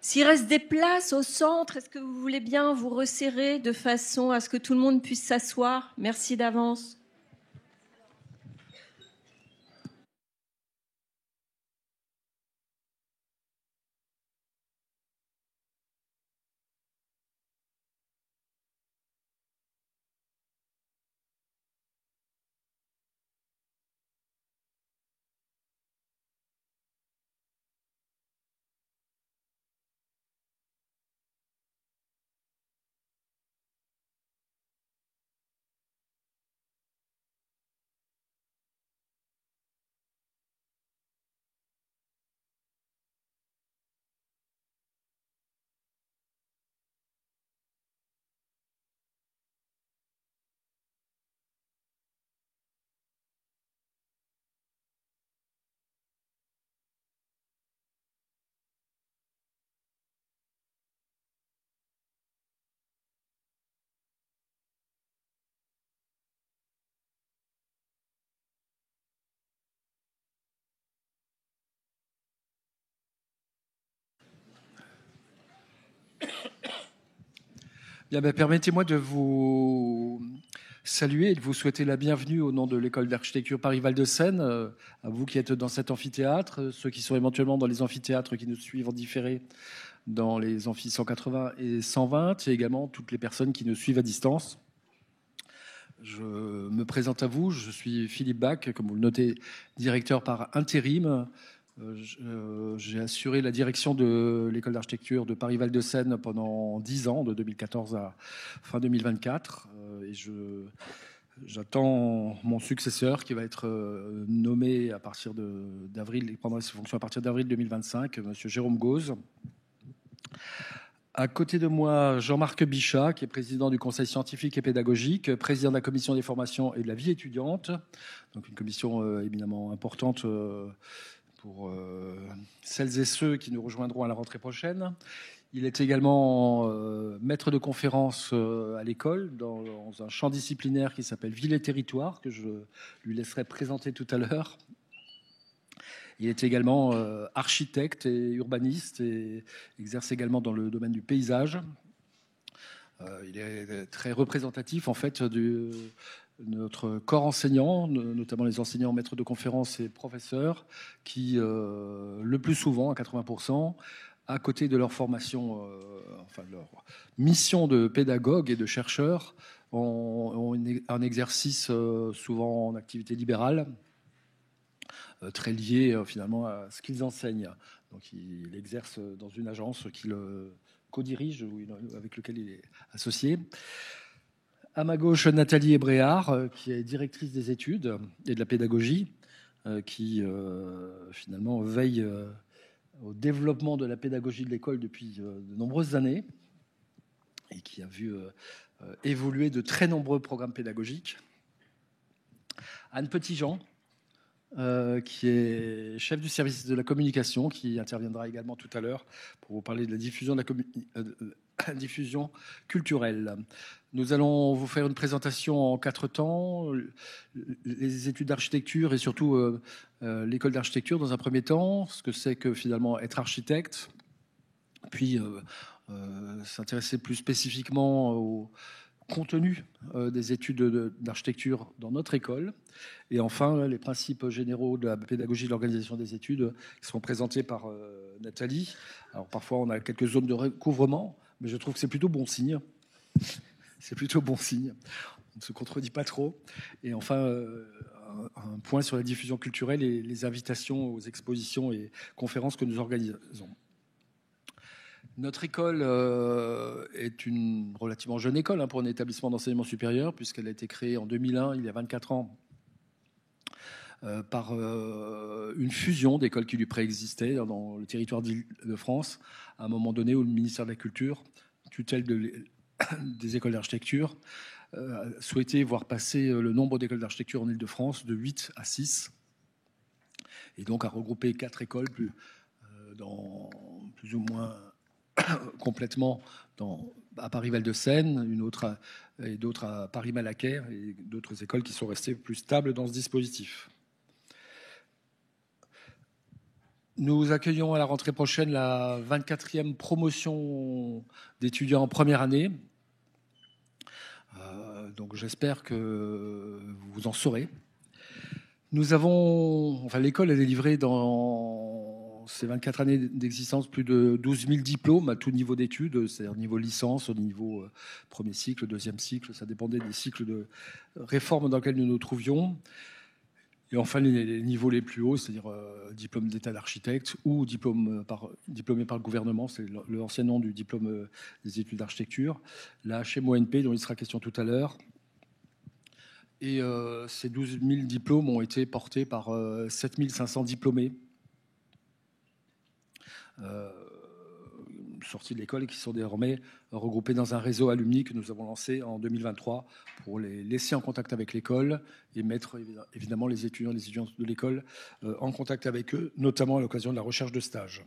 S'il reste des places au centre, est-ce que vous voulez bien vous resserrer de façon à ce que tout le monde puisse s'asseoir? Merci d'avance. Bien, permettez-moi de vous saluer et de vous souhaiter la bienvenue au nom de l'école d'architecture Paris-Val de Seine, à vous qui êtes dans cet amphithéâtre, ceux qui sont éventuellement dans les amphithéâtres qui nous suivent en différé dans les amphis 180 et 120, et également toutes les personnes qui nous suivent à distance. Je me présente à vous, je suis Philippe Bach, comme vous le notez, directeur par intérim. J'ai assuré la direction de l'école d'architecture de Paris-Val de Seine pendant 10 ans, de 2014 à fin 2024. Et j'attends mon successeur qui va être nommé à partir d'avril, et prendra ses fonctions à partir d'avril 2025, monsieur Jérôme Gauze. À côté de moi, Jean-Marc Bichat, qui est président du Conseil scientifique et pédagogique, président de la commission des formations et de la vie étudiante, donc une commission éminemment importante pour celles et ceux qui nous rejoindront à la rentrée prochaine. Il est également maître de conférence à l'école dans un champ disciplinaire qui s'appelle Ville et Territoire, que je lui laisserai présenter tout à l'heure. Il est également architecte et urbaniste et exerce également dans le domaine du paysage. Il est très représentatif en fait de notre corps enseignant, notamment les enseignants maîtres de conférences et professeurs, qui le plus souvent, à 80%, à côté de leur formation, enfin de leur mission de pédagogue et de chercheur, ont un exercice souvent en activité libérale, très lié finalement à ce qu'ils enseignent. Donc il exerce dans une agence qu'il co-dirige ou avec lequel il est associé. À ma gauche, Nathalie Ébréard, qui est directrice des études et de la pédagogie, qui finalement veille au développement de la pédagogie de l'école depuis de nombreuses années et qui a vu évoluer de très nombreux programmes pédagogiques. Anne Petitjean, qui est chef du service de la communication, qui interviendra également tout à l'heure pour vous parler de la diffusion, diffusion culturelle. Nous allons vous faire une présentation en 4 temps, les études d'architecture et surtout l'école d'architecture dans un premier temps, ce que c'est que finalement être architecte, puis s'intéresser plus spécifiquement au contenu des études d'architecture dans notre école. Et enfin, les principes généraux de la pédagogie de l'organisation des études qui seront présentés par Nathalie. Alors parfois, on a quelques zones de recouvrement, mais je trouve que c'est plutôt bon signe. C'est plutôt bon signe. On ne se contredit pas trop. Et enfin, un point sur la diffusion culturelle et les invitations aux expositions et conférences que nous organisons. Notre école est une relativement jeune école pour un établissement d'enseignement supérieur, puisqu'elle a été créée en 2001, il y a 24 ans, par une fusion d'écoles qui lui préexistaient dans le territoire d'Île-de-France, à un moment donné où le ministère de la Culture, tutelle des écoles d'architecture, souhaitait voir passer le nombre d'écoles d'architecture en Île-de-France de 8 à 6, et donc a regroupé 4 écoles dans plus ou moins complètement à Paris-Val de Seine, une autre et d'autres à Paris-Malaquais et d'autres écoles qui sont restées plus stables dans ce dispositif. Nous accueillons à la rentrée prochaine la 24e promotion d'étudiants en première année. Donc j'espère que vous en saurez. L'école a délivré dans ces 24 années d'existence plus de 12 000 diplômes à tout niveau d'études, c'est-à-dire niveau licence, au niveau premier cycle, deuxième cycle, ça dépendait des cycles de réforme dans lesquels nous nous trouvions. Et enfin, les niveaux les plus hauts, c'est-à-dire diplôme d'état d'architecte ou diplômé par le gouvernement, c'est l'ancien nom du diplôme des études d'architecture, la HMONP, dont il sera question tout à l'heure. Et ces 12 000 diplômes ont été portés par 7 500 diplômés sortis de l'école et qui sont désormais regroupés dans un réseau alumni que nous avons lancé en 2023 pour les laisser en contact avec l'école et mettre évidemment les étudiants et les étudiantes de l'école en contact avec eux, notamment à l'occasion de la recherche de stage.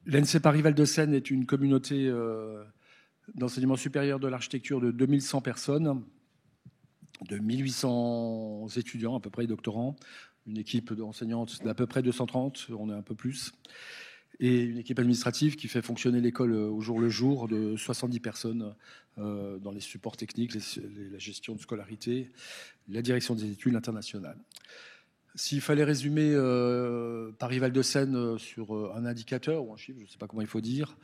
L'ENSE Paris-Val de Seine est une communauté d'enseignement supérieur de l'architecture de 2100 personnes, de 1800 étudiants, à peu près doctorants, une équipe d'enseignantes d'à peu près 230, on est un peu plus, et une équipe administrative qui fait fonctionner l'école au jour le jour de 70 personnes dans les supports techniques, la gestion de scolarité, la direction des études internationales. S'il fallait résumer Paris-Val de Seine sur un indicateur ou un chiffre, je ne sais pas comment il faut dire,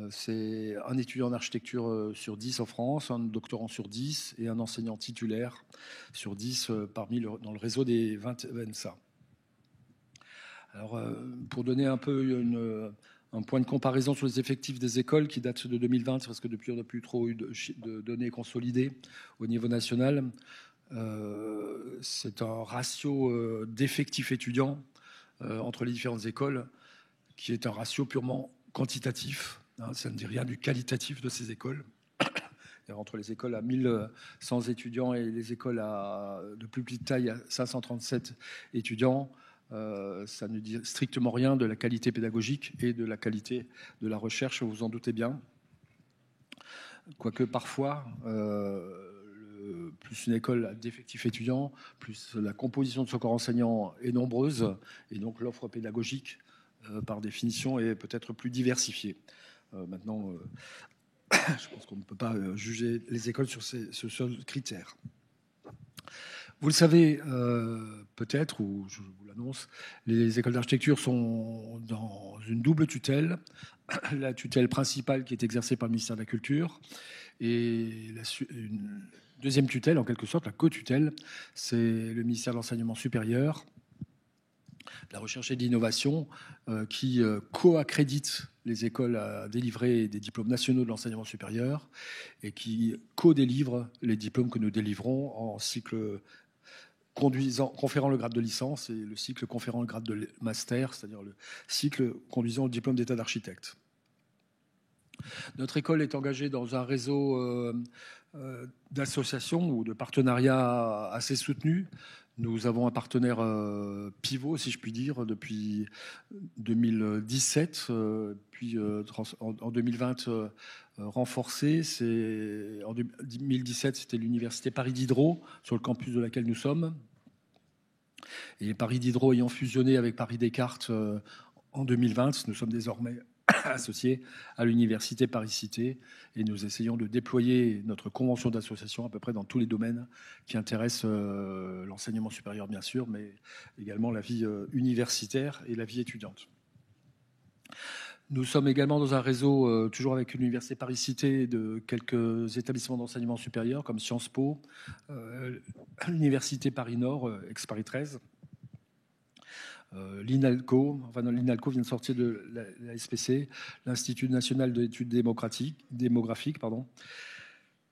c'est un étudiant en architecture sur 10 en France, un doctorant sur 10 et un enseignant titulaire sur 10 dans le réseau des 20 ENSA. Alors, pour donner un peu un point de comparaison sur les effectifs des écoles qui datent de 2020, parce que depuis on n'a plus trop eu de données consolidées au niveau national, c'est un ratio d'effectifs étudiants entre les différentes écoles qui est un ratio purement quantitatif. Ça ne dit rien du qualitatif de ces écoles. Entre les écoles à 1100 étudiants et les écoles de plus petite taille à 537 étudiants, ça ne dit strictement rien de la qualité pédagogique et de la qualité de la recherche, vous vous en doutez bien. Quoique parfois, plus une école a d'effectifs étudiants, plus la composition de son corps enseignant est nombreuse, et donc l'offre pédagogique, par définition, est peut-être plus diversifiée. Maintenant, je pense qu'on ne peut pas juger les écoles sur ce seul critère. Vous le savez peut-être, ou je vous l'annonce, les écoles d'architecture sont dans une double tutelle. La tutelle principale qui est exercée par le ministère de la Culture et une deuxième tutelle, en quelque sorte, la co-tutelle, c'est le ministère de l'Enseignement supérieur, de la Recherche et de l'Innovation, qui co-accrédite les écoles à délivrer des diplômes nationaux de l'enseignement supérieur et qui co-délivre les diplômes que nous délivrons en cycle conférant le grade de licence et le cycle conférant le grade de master, c'est-à-dire le cycle conduisant au diplôme d'état d'architecte. Notre école est engagée dans un réseau d'associations ou de partenariats assez soutenu. Nous avons un partenaire pivot, si je puis dire, depuis 2017, puis en 2020 renforcé. En 2017, c'était l'université Paris Diderot, sur le campus de laquelle nous sommes. Et Paris Diderot ayant fusionné avec Paris Descartes en 2020, nous sommes désormais associés à l'université Paris-Cité et nous essayons de déployer notre convention d'association à peu près dans tous les domaines qui intéressent l'enseignement supérieur bien sûr, mais également la vie universitaire et la vie étudiante. Nous sommes également dans un réseau, toujours avec l'université Paris-Cité, de quelques établissements d'enseignement supérieur comme Sciences Po, l'université Paris-Nord, ex-Paris 13, l'INALCO, l'INALCO vient de sortir de la SPC, l'Institut national d'études démographiques.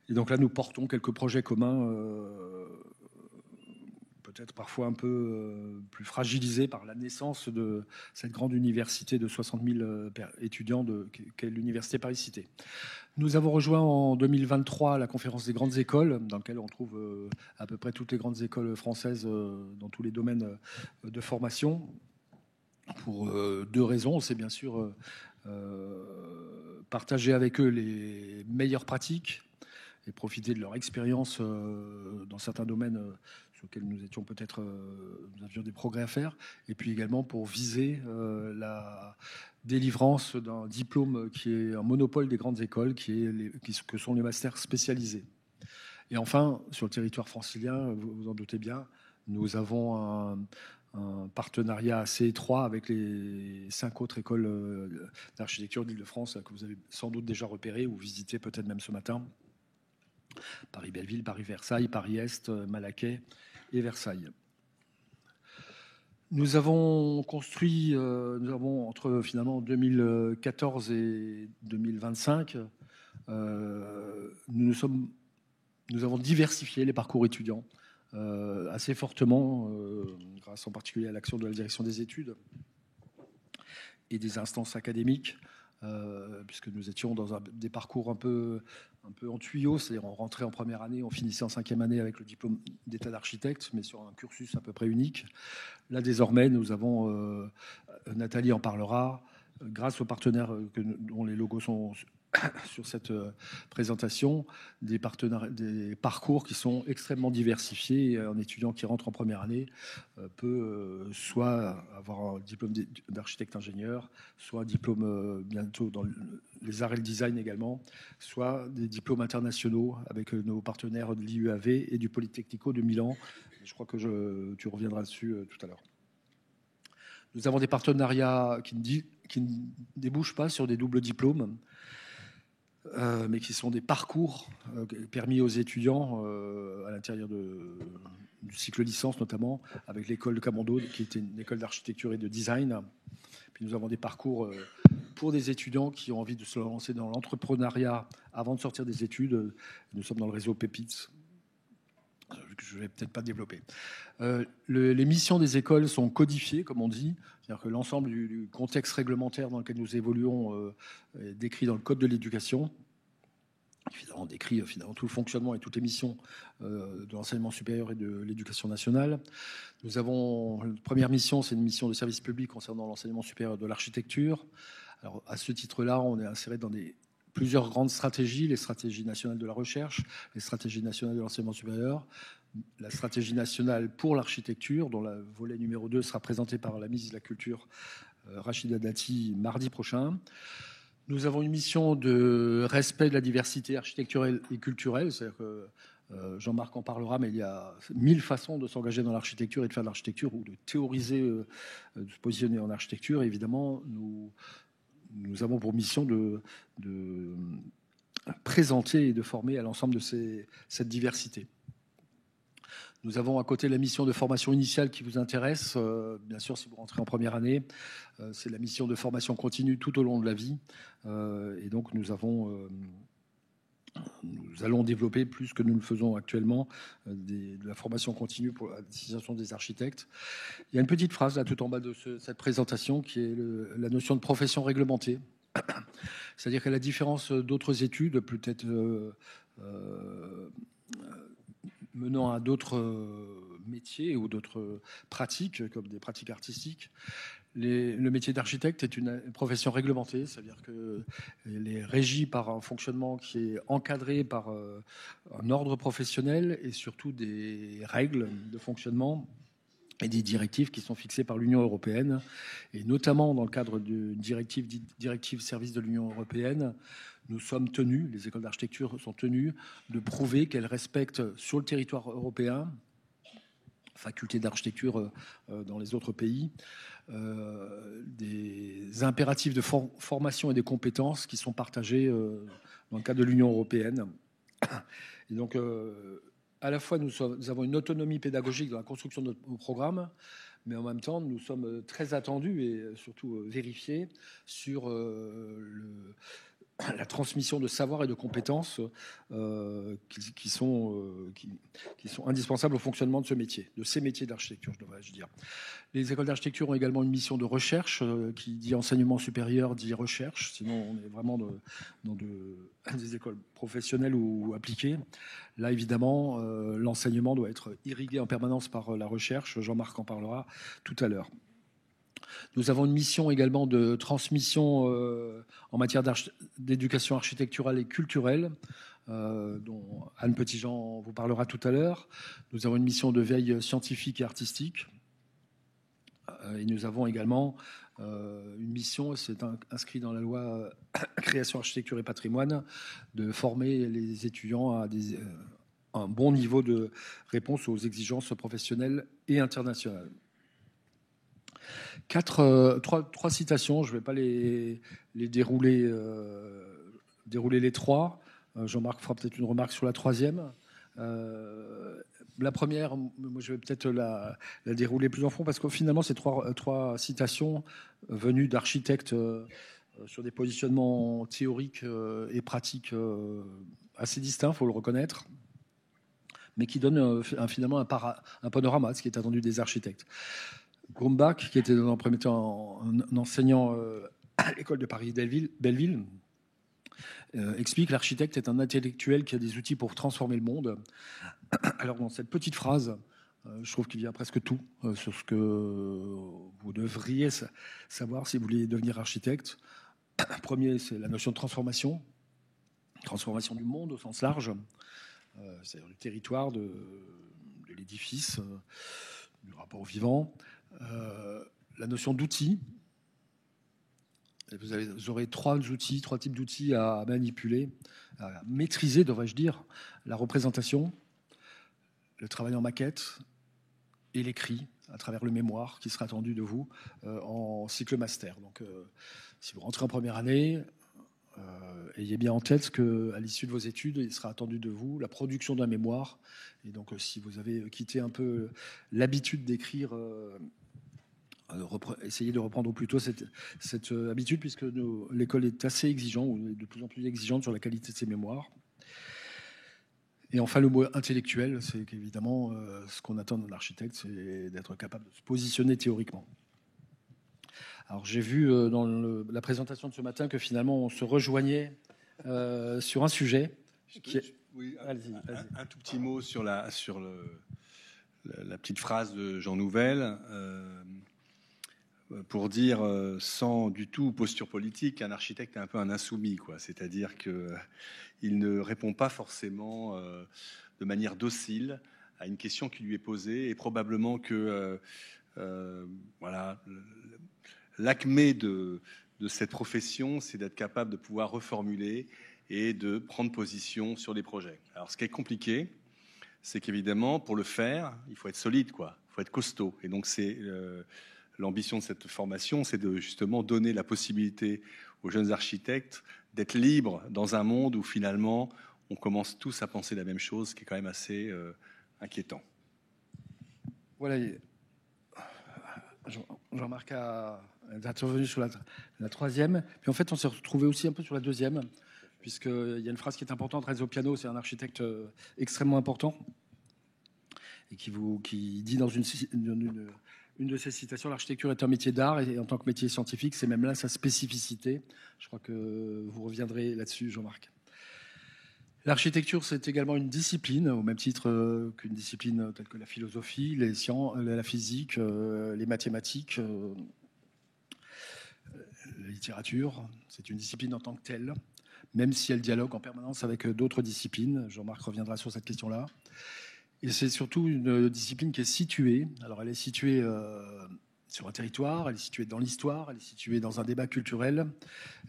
Et donc là, nous portons quelques projets communs, peut-être parfois un peu plus fragilisés par la naissance de cette grande université de 60 000 étudiants qu'est l'université Paris-Cité. Nous avons rejoint en 2023 la conférence des grandes écoles, dans laquelle on trouve à peu près toutes les grandes écoles françaises dans tous les domaines de formation, pour deux raisons. C'est bien sûr partager avec eux les meilleures pratiques et profiter de leur expérience dans certains domaines sur lequel nous étions peut-être, nous avions des progrès à faire, et puis également pour viser la délivrance d'un diplôme qui est un monopole des grandes écoles, que sont les masters spécialisés. Et enfin, sur le territoire francilien, vous en doutez bien, nous avons un partenariat assez étroit avec les 5 autres écoles d'architecture d'Île-de-France que vous avez sans doute déjà repérées ou visitées peut-être même ce matin. Paris-Belleville, Paris-Versailles, Paris-Est, Malaquais et Versailles. Nous avons construit, entre finalement 2014 et 2025, nous avons diversifié les parcours étudiants assez fortement, grâce en particulier à l'action de la direction des études et des instances académiques, puisque nous étions dans des parcours un peu en tuyau, c'est-à-dire on rentrait en première année, on finissait en 5e année avec le diplôme d'état d'architecte, mais sur un cursus à peu près unique. Là, désormais, nous avons, Nathalie en parlera, grâce aux partenaires dont les logos sont sur cette présentation, des parcours qui sont extrêmement diversifiés. Un étudiant qui rentre en première année peut soit avoir un diplôme d'architecte-ingénieur, soit un diplôme bientôt dans les arts et le design également, soit des diplômes internationaux avec nos partenaires de l'IUAV et du Polytechnico de Milan. Je crois que tu reviendras dessus tout à l'heure. Nous avons des partenariats qui ne débouchent pas sur des doubles diplômes, mais qui sont des parcours permis aux étudiants à l'intérieur du cycle licence, notamment avec l'école de Camondo, qui était une école d'architecture et de design. Puis nous avons des parcours pour des étudiants qui ont envie de se lancer dans l'entrepreneuriat avant de sortir des études. Nous sommes dans le réseau Pépites, que je ne vais peut-être pas développer. Les missions des écoles sont codifiées, comme on dit, c'est-à-dire que l'ensemble du contexte réglementaire dans lequel nous évoluons est décrit dans le Code de l'éducation. Évidemment, décrit tout le fonctionnement et toutes les missions de l'enseignement supérieur et de l'éducation nationale. Nous avons, la première mission, c'est une mission de service public concernant l'enseignement supérieur de l'architecture. Alors, à ce titre-là, on est inséré dans plusieurs grandes stratégies, les stratégies nationales de la recherche, les stratégies nationales de l'enseignement supérieur, la stratégie nationale pour l'architecture, dont le volet numéro 2 sera présenté par la ministre de la Culture, Rachida Dati, mardi prochain. Nous avons une mission de respect de la diversité architecturale et culturelle, c'est-à-dire que Jean-Marc en parlera, mais il y a 1000 façons de s'engager dans l'architecture et de faire de l'architecture ou de théoriser, de se positionner en architecture. Et évidemment, nous avons pour mission de présenter et de former à l'ensemble de cette diversité. Nous avons à côté la mission de formation initiale qui vous intéresse. Bien sûr, si vous rentrez en première année, c'est la mission de formation continue tout au long de la vie. Et donc, nous allons développer plus que nous le faisons actuellement de la formation continue pour la destination des architectes. Il y a une petite phrase là tout en bas de cette présentation qui est la notion de profession réglementée. C'est-à-dire qu'à la différence d'autres études, peut-être menant à d'autres métiers ou d'autres pratiques, comme des pratiques artistiques, le métier d'architecte est une profession réglementée, c'est-à-dire qu'elle est régie par un fonctionnement qui est encadré par un ordre professionnel et surtout des règles de fonctionnement et des directives qui sont fixées par l'Union européenne. Et notamment dans le cadre de directive service de l'Union européenne, nous sommes tenus, les écoles d'architecture sont tenues de prouver qu'elles respectent sur le territoire européen, faculté d'architecture dans les autres pays, des impératifs de formation et des compétences qui sont partagés dans le cadre de l'Union européenne. Et donc, à la fois, nous avons une autonomie pédagogique dans la construction de nos programmes, mais en même temps, nous sommes très attendus et surtout vérifiés sur la transmission de savoir et de compétences qui sont indispensables au fonctionnement de ce métier, de ces métiers d'architecture, devrais-je dire. Les écoles d'architecture ont également une mission de recherche, qui dit enseignement supérieur, dit recherche, sinon on est vraiment dans des écoles professionnelles ou appliquées. Là, évidemment, l'enseignement doit être irrigué en permanence par la recherche. Jean-Marc en parlera tout à l'heure. Nous avons une mission également de transmission en matière d'éducation architecturale et culturelle. dont Anne Petitjean vous parlera tout à l'heure. Nous avons une mission de veille scientifique et artistique. Et nous avons également une mission, c'est inscrit dans la loi Création, Architecture et Patrimoine, de former les étudiants à un bon niveau de réponse aux exigences professionnelles et internationales. Trois citations, je ne vais pas les dérouler les trois. Jean-Marc fera peut-être une remarque sur la troisième. La première, moi, je vais peut-être la dérouler plus en fond parce que finalement, c'est trois citations venues d'architectes sur des positionnements théoriques et pratiques assez distincts, il faut le reconnaître, mais qui donnent finalement un panorama de ce qui est attendu des architectes. Grumbach, qui était dans un premier temps un enseignant à l'école de Paris-Belleville, explique que l'architecte est un intellectuel qui a des outils pour transformer le monde. Alors dans cette petite phrase, je trouve qu'il y a presque tout sur ce que vous devriez savoir si vous voulez devenir architecte. Premier, c'est la notion de transformation du monde au sens large, c'est-à-dire du territoire, de l'édifice, du rapport au vivant. La notion d'outils. Vous aurez trois types d'outils à manipuler, à maîtriser, devrais-je dire, la représentation, le travail en maquette et l'écrit à travers le mémoire qui sera attendu de vous en cycle master. Donc, si vous rentrez en première année, ayez bien en tête qu'à l'issue de vos études, il sera attendu de vous la production d'un mémoire. Et donc, si vous avez quitté un peu l'habitude d'écrire, essayez de reprendre au plus tôt cette habitude, puisque l'école est assez exigeante, ou de plus en plus exigeante sur la qualité de ses mémoires. Et enfin, le mot intellectuel, c'est qu'évidemment, ce qu'on attend d'un architecte, c'est d'être capable de se positionner théoriquement. Alors, j'ai vu dans la présentation de ce matin que finalement, on se rejoignait sur un sujet. Oui, un tout petit mot sur la petite phrase de Jean Nouvel. Pour dire, sans du tout posture politique, qu'un architecte est un peu un insoumis, quoi. C'est-à-dire qu'il ne répond pas forcément de manière docile à une question qui lui est posée, et probablement que voilà, l'acmé de cette profession, c'est d'être capable de pouvoir reformuler et de prendre position sur des projets. Alors, ce qui est compliqué, c'est qu'évidemment, pour le faire, il faut être solide, quoi. Il faut être costaud. Et donc, c'est l'ambition de cette formation, c'est de justement donner la possibilité aux jeunes architectes d'être libres dans un monde où finalement on commence tous à penser la même chose, ce qui est quand même assez inquiétant. Voilà, Jean-Marc a intervenu sur la troisième, puis en fait on s'est retrouvé aussi un peu sur la deuxième, puisqu'il y a une phrase qui est importante. Renzo Piano, c'est un architecte extrêmement important, et qui dit dans une de ses citations, l'architecture est un métier d'art et en tant que métier scientifique, c'est même là sa spécificité. Je crois que vous reviendrez là-dessus, Jean-Marc. L'architecture, c'est également une discipline, au même titre qu'une discipline telle que la philosophie, les sciences, la physique, les mathématiques, la littérature. C'est une discipline en tant que telle, même si elle dialogue en permanence avec d'autres disciplines. Jean-Marc reviendra sur cette question-là. Et c'est surtout une discipline qui est située. Alors, elle est située sur un territoire, elle est située dans l'histoire, elle est située dans un débat culturel,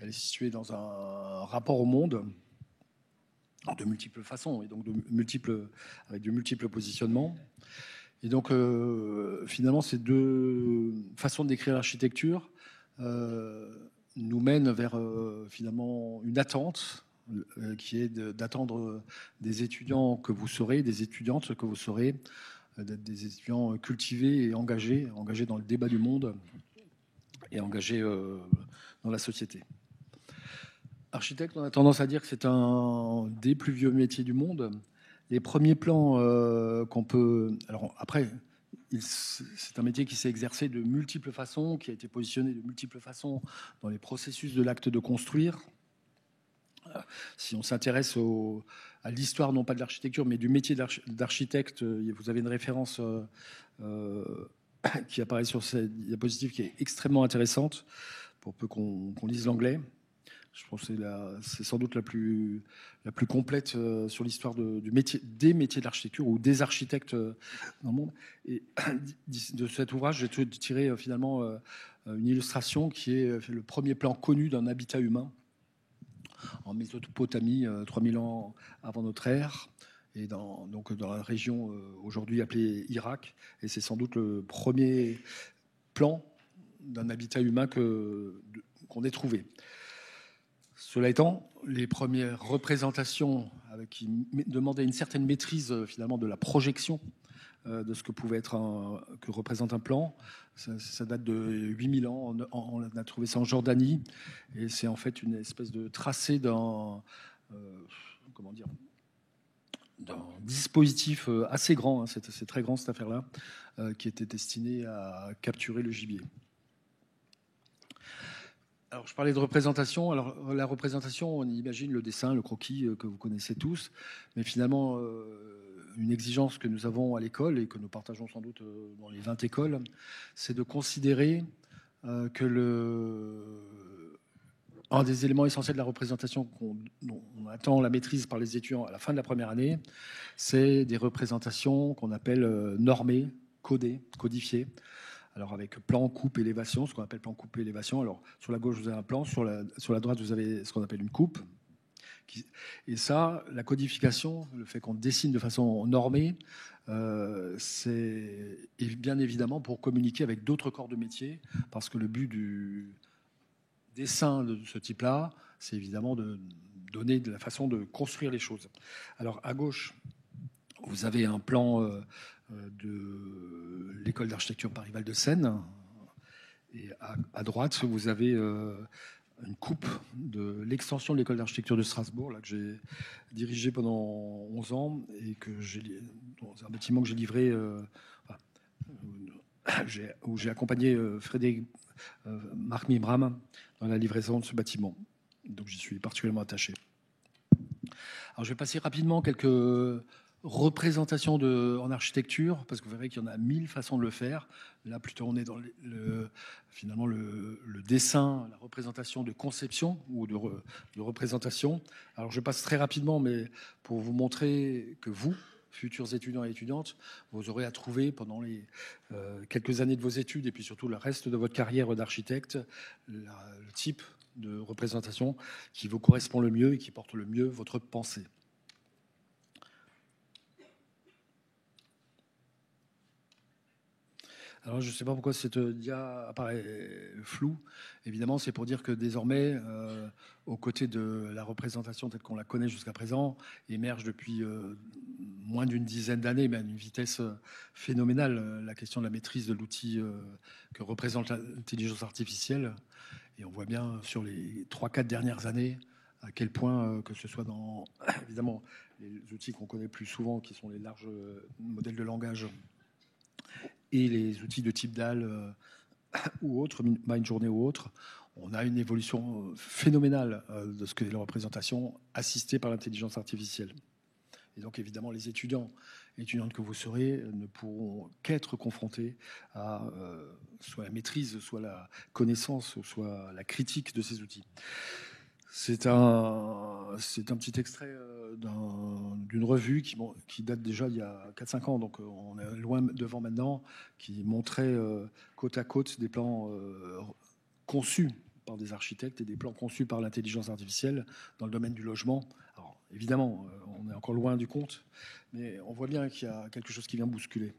elle est située dans un rapport au monde de multiples façons et donc avec de multiples positionnements. Et donc, finalement, ces deux façons de décrire l'architecture nous mènent vers finalement une attente qui est d'attendre des étudiants que vous serez, des étudiantes que vous serez, d'être des étudiants cultivés et engagés dans le débat du monde et engagés dans la société. Architecte, on a tendance à dire que c'est un des plus vieux métiers du monde. Les premiers plans qu'on peut... Alors après, c'est un métier qui s'est exercé de multiples façons, qui a été positionné de multiples façons dans les processus de l'acte de construire. Si on s'intéresse à l'histoire, non pas de l'architecture, mais du métier d'architecte, vous avez une référence qui apparaît sur cette diapositive qui est extrêmement intéressante, pour peu qu'on lise l'anglais. Je pense que c'est sans doute la plus complète sur l'histoire des métiers de l'architecture ou des architectes dans le monde. Et de cet ouvrage, j'ai tiré finalement une illustration qui est le premier plan connu d'un habitat humain en Mésopotamie, 3000 ans avant notre ère, et donc dans la région aujourd'hui appelée Irak. Et c'est sans doute le premier plan d'un habitat humain qu'on ait trouvé. Cela étant, les premières représentations qui demandaient une certaine maîtrise finalement de la projection de ce que pouvait être que représente un plan, ça date de 8000 ans. On a trouvé ça en Jordanie, et c'est en fait une espèce de tracé d'un dispositif assez grand, hein, c'est très grand cette affaire-là, qui était destiné à capturer le gibier. Alors, je parlais de représentation. Alors, la représentation, on imagine le dessin, le croquis que vous connaissez tous, mais finalement, une exigence que nous avons à l'école et que nous partageons sans doute dans les 20 écoles, c'est de considérer que un des éléments essentiels de la représentation dont on attend la maîtrise par les étudiants à la fin de la première année, c'est des représentations qu'on appelle normées, codées, codifiées. Alors avec plan, coupe, élévation, ce qu'on appelle plan, coupe, élévation. Alors sur la gauche, vous avez un plan, sur la droite, vous avez ce qu'on appelle une coupe. Et ça, la codification, le fait qu'on dessine de façon normée, c'est bien évidemment pour communiquer avec d'autres corps de métier, parce que le but du dessin de ce type-là, c'est évidemment de donner de la façon de construire les choses. Alors à gauche, vous avez un plan de l'école d'architecture Paris-Val de Seine, et à droite, vous avez une coupe de l'extension de l'école d'architecture de Strasbourg, là, que j'ai dirigée pendant 11 ans, et dans un bâtiment que j'ai livré, où j'ai accompagné Frédéric Marc Mibram dans la livraison de ce bâtiment. Donc j'y suis particulièrement attaché. Alors je vais passer rapidement quelques représentations en architecture, parce que vous verrez qu'il y en a 1000 façons de le faire. Là, plutôt, on est dans finalement le dessin, la représentation de conception ou de représentation. Alors, je passe très rapidement, mais pour vous montrer que vous, futurs étudiants et étudiantes, vous aurez à trouver pendant les quelques années de vos études et puis surtout le reste de votre carrière d'architecte, le type de représentation qui vous correspond le mieux et qui porte le mieux votre pensée. Alors, je ne sais pas pourquoi cette dia apparaît floue. Évidemment, c'est pour dire que désormais, aux côtés de la représentation telle qu'on la connaît jusqu'à présent, émerge depuis moins d'une dizaine d'années, mais à une vitesse phénoménale, la question de la maîtrise de l'outil que représente l'intelligence artificielle. Et on voit bien sur les 3-4 dernières années à quel point, que ce soit dans, évidemment, les outils qu'on connaît plus souvent, qui sont les larges modèles de langage, et les outils de type DAL ou autres, Midjourney ou autres, on a une évolution phénoménale de ce que la représentation assistée par l'intelligence artificielle. Et donc, évidemment, les étudiantes que vous serez ne pourront qu'être confrontés à soit la maîtrise, soit la connaissance, soit la critique de ces outils. C'est un petit extrait d'une revue qui date déjà il y a 4-5 ans, donc on est loin devant maintenant, qui montrait côte à côte des plans conçus par des architectes et des plans conçus par l'intelligence artificielle dans le domaine du logement. Alors, évidemment, on est encore loin du compte, mais on voit bien qu'il y a quelque chose qui vient bousculer.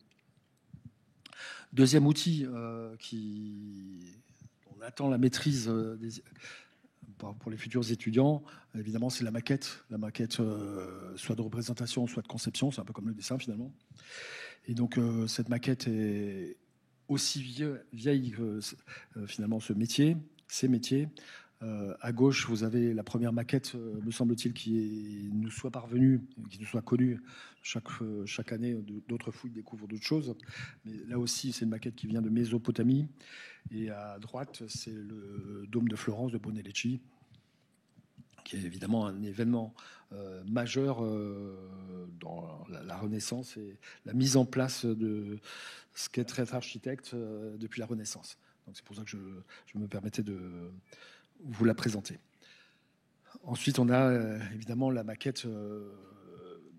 Deuxième outil on attend la maîtrise pour les futurs étudiants, évidemment, c'est la maquette. La maquette, soit de représentation, soit de conception. C'est un peu comme le dessin, finalement. Et donc, cette maquette est aussi vieille que, finalement, ces métiers. À gauche, vous avez la première maquette, me semble-t-il, qui nous soit parvenue, qui nous soit connue. Chaque année, d'autres fouilles découvrent d'autres choses. Mais là aussi, c'est une maquette qui vient de Mésopotamie. Et à droite, c'est le dôme de Florence de Brunelleschi, qui est évidemment un événement majeur dans la Renaissance et la mise en place de ce qu'est être architecte depuis la Renaissance. Donc c'est pour ça que je me permettais de vous la présenter. Ensuite, on a évidemment la maquette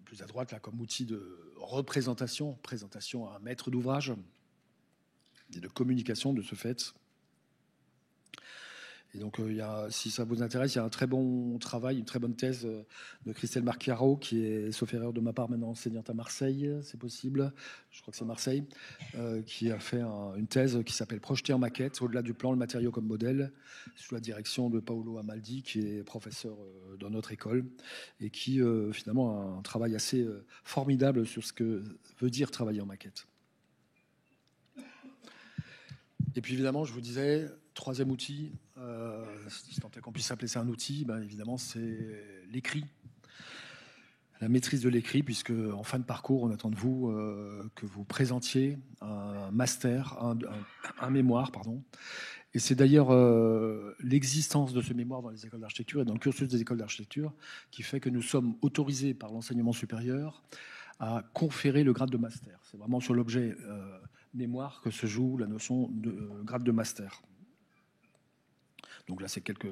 plus à droite, là, comme outil de représentation, présentation à un maître d'ouvrage et de communication de ce fait. Et donc, si ça vous intéresse, il y a un très bon travail, une très bonne thèse de Christelle Marchiaro, qui est, sauf erreur de ma part, maintenant enseignante à Marseille, c'est possible, je crois que c'est Marseille, qui a fait une thèse qui s'appelle « Projeter en maquette, au-delà du plan, le matériau comme modèle », sous la direction de Paolo Amaldi, qui est professeur dans notre école, et qui, finalement, a un travail assez formidable sur ce que veut dire travailler en maquette. Et puis, évidemment, je vous disais, troisième outil, si tant est qu'on puisse appeler ça un outil, ben évidemment, c'est l'écrit. La maîtrise de l'écrit, puisque en fin de parcours, on attend de vous que vous présentiez un master, un mémoire, pardon. Et c'est d'ailleurs l'existence de ce mémoire dans les écoles d'architecture et dans le cursus des écoles d'architecture qui fait que nous sommes autorisés par l'enseignement supérieur à conférer le grade de master. C'est vraiment sur l'objet mémoire que se joue la notion de grade de master. Donc là, c'est quelques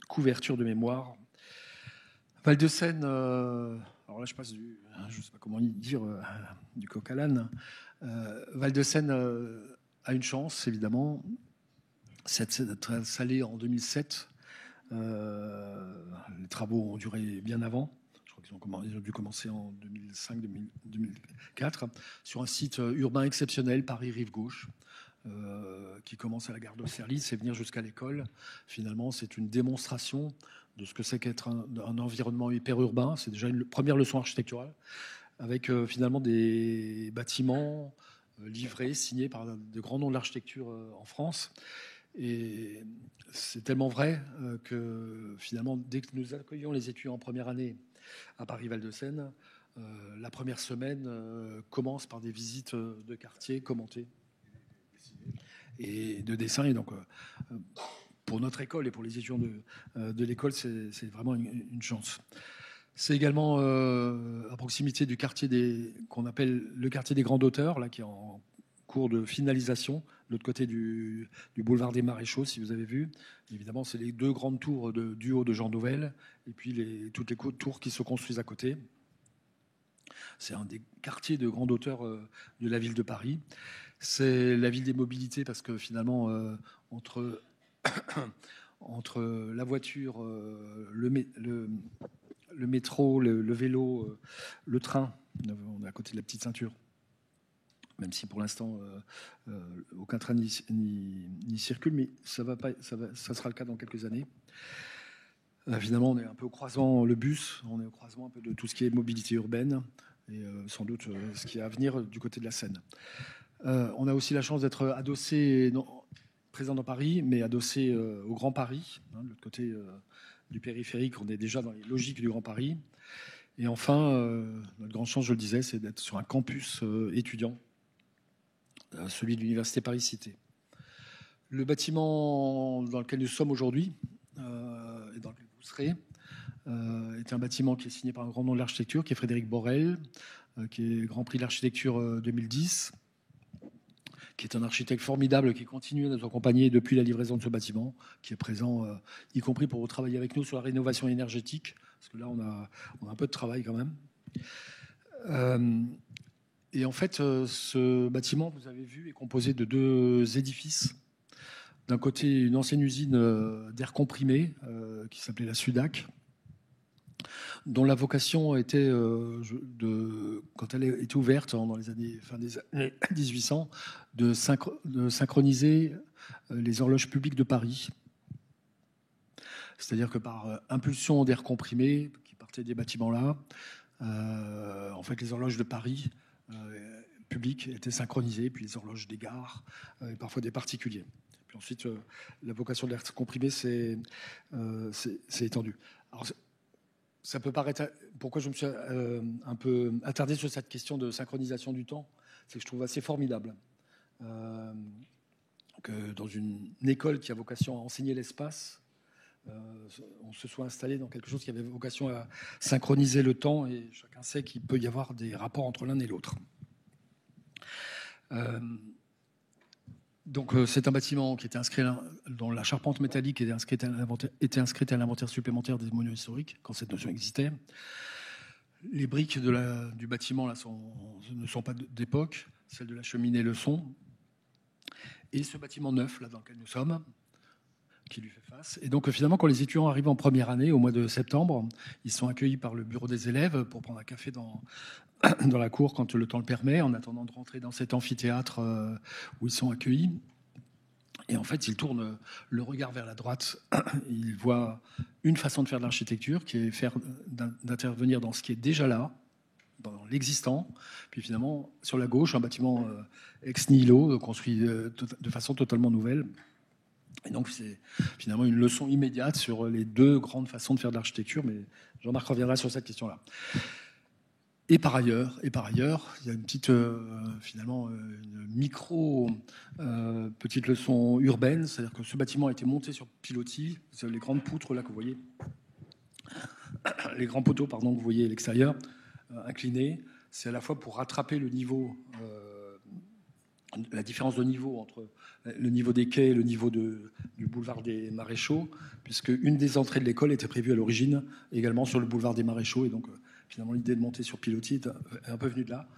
couvertures de mémoire. Val-de-Seine, alors là, je passe je ne sais pas comment dire, du coq à l'âne. Val-de-Seine a une chance, évidemment, c'est d'être installé en 2007. Les travaux ont duré bien avant. Je crois qu'ils ont dû commencer en 2005-2004 sur un site urbain exceptionnel, Paris-Rive-Gauche, qui commence à la gare d'Austerlitz et venir jusqu'à l'école. Finalement, c'est une démonstration de ce que c'est qu'être un environnement hyper-urbain. C'est déjà une première leçon architecturale, avec finalement des bâtiments livrés, signés par de grands noms de l'architecture en France. Et c'est tellement vrai que finalement, dès que nous accueillons les étudiants en première année à Paris-Val-de-Seine, la première semaine commence par des visites de quartier commentées et de dessin. Et donc, pour notre école et pour les étudiants de l'école, c'est vraiment une chance. C'est également à proximité du quartier qu'on appelle le quartier des Grands Auteurs, là, qui est en cours de finalisation, de l'autre côté du boulevard des Maréchaux, si vous avez vu. Évidemment, c'est les deux grandes tours du haut de Jean Nouvel, et puis toutes les tours qui se construisent à côté. C'est un des quartiers de grande hauteur de la ville de Paris. C'est la ville des mobilités parce que finalement, entre la voiture, le métro, le vélo, le train, on est à côté de la petite ceinture, même si pour l'instant, aucun train n'y circule, mais ça sera le cas dans quelques années. Finalement, on est un peu au croisement, le bus, on est au croisement un peu de tout ce qui est mobilité urbaine et sans doute ce qui est à venir du côté de la Seine. On a aussi la chance d'être adossé, présent dans Paris, mais adossé au Grand Paris, de l'autre côté du périphérique, on est déjà dans les logiques du Grand Paris. Et enfin, notre grande chance, je le disais, c'est d'être sur un campus étudiant, celui de l'Université Paris-Cité. Le bâtiment dans lequel nous sommes aujourd'hui, et dans lequel vous serez, est un bâtiment qui est signé par un grand nom de l'architecture, qui est Frédéric Borel, qui est Grand Prix de l'Architecture 2010, qui est un architecte formidable qui continue à nous accompagner depuis la livraison de ce bâtiment, qui est présent, y compris pour travailler avec nous sur la rénovation énergétique, parce que là, on a un peu de travail quand même. Et en fait, ce bâtiment, vous avez vu, est composé de deux édifices. D'un côté, une ancienne usine d'air comprimé qui s'appelait la Sudac, dont la vocation était, quand elle était ouverte dans les années 1800, de synchroniser les horloges publiques de Paris. C'est-à-dire que par impulsion d'air comprimé qui partait des bâtiments-là, en fait, les horloges de Paris publiques étaient synchronisées, puis les horloges des gares et parfois des particuliers. Puis ensuite, la vocation de l'air comprimé s'est étendue. Alors, ça peut paraître... Pourquoi je me suis un peu attardé sur cette question de synchronisation du temps, c'est que je trouve assez formidable que dans une école qui a vocation à enseigner l'espace, on se soit installé dans quelque chose qui avait vocation à synchroniser le temps, et chacun sait qu'il peut y avoir des rapports entre l'un et l'autre. Donc c'est un bâtiment qui était inscrit dont la charpente métallique était inscrite à l'inventaire supplémentaire des monuments historiques quand cette notion existait. Les briques du bâtiment là, ne sont pas d'époque, celles de la cheminée le sont. Et ce bâtiment neuf là, dans lequel nous sommes, qui lui fait face. Et donc finalement, quand les étudiants arrivent en première année, au mois de septembre, ils sont accueillis par le bureau des élèves pour prendre un café dans la cour quand le temps le permet, en attendant de rentrer dans cet amphithéâtre où ils sont accueillis. Et en fait, ils tournent le regard vers la droite. Ils voient une façon de faire de l'architecture, qui est d'intervenir dans ce qui est déjà là, dans l'existant. Puis finalement, sur la gauche, un bâtiment ex nihilo, construit de façon totalement nouvelle. Et donc, c'est finalement une leçon immédiate sur les deux grandes façons de faire de l'architecture, mais Jean-Marc reviendra sur cette question-là. Et par ailleurs, il y a une petite, finalement, une petite leçon urbaine, c'est-à-dire que ce bâtiment a été monté sur pilotis. C'est les grandes poutres là que vous voyez, les grands poteaux, pardon, que vous voyez à l'extérieur, inclinés. C'est à la fois pour rattraper le niveau, la différence de niveau entre le niveau des quais et le niveau du boulevard des Maréchaux, puisque une des entrées de l'école était prévue à l'origine également sur le boulevard des Maréchaux, et donc finalement l'idée de monter sur pilotis est un peu venue de là.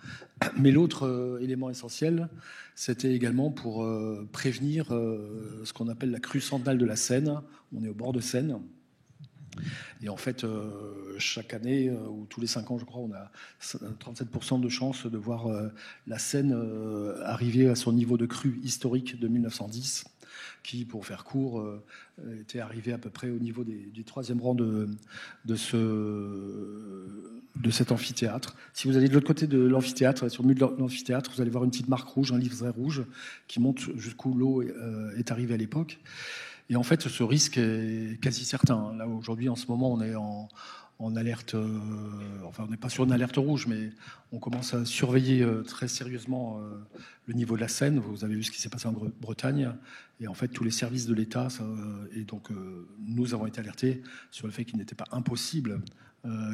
Mais l'autre élément essentiel, c'était également pour prévenir ce qu'on appelle la crue centrale de la Seine. On est au bord de Seine. Et en fait, chaque année, ou tous les 5 ans, je crois, on a 37% de chances de voir la Seine arriver à son niveau de crue historique de 1910, qui, pour faire court, était arrivé à peu près au niveau du 3e rang de cet amphithéâtre. Si vous allez de l'autre côté de l'amphithéâtre, sur le mur de l'amphithéâtre, vous allez voir une petite marque rouge, un livret rouge, qui montre jusqu'où l'eau est arrivée à l'époque. Et en fait, ce risque est quasi certain. Là, aujourd'hui, en ce moment, on est en alerte... enfin, on n'est pas sur une alerte rouge, mais on commence à surveiller très sérieusement le niveau de la Seine. Vous avez vu ce qui s'est passé en Bretagne. Et en fait, tous les services de l'État, et donc nous avons été alertés sur le fait qu'il n'était pas impossible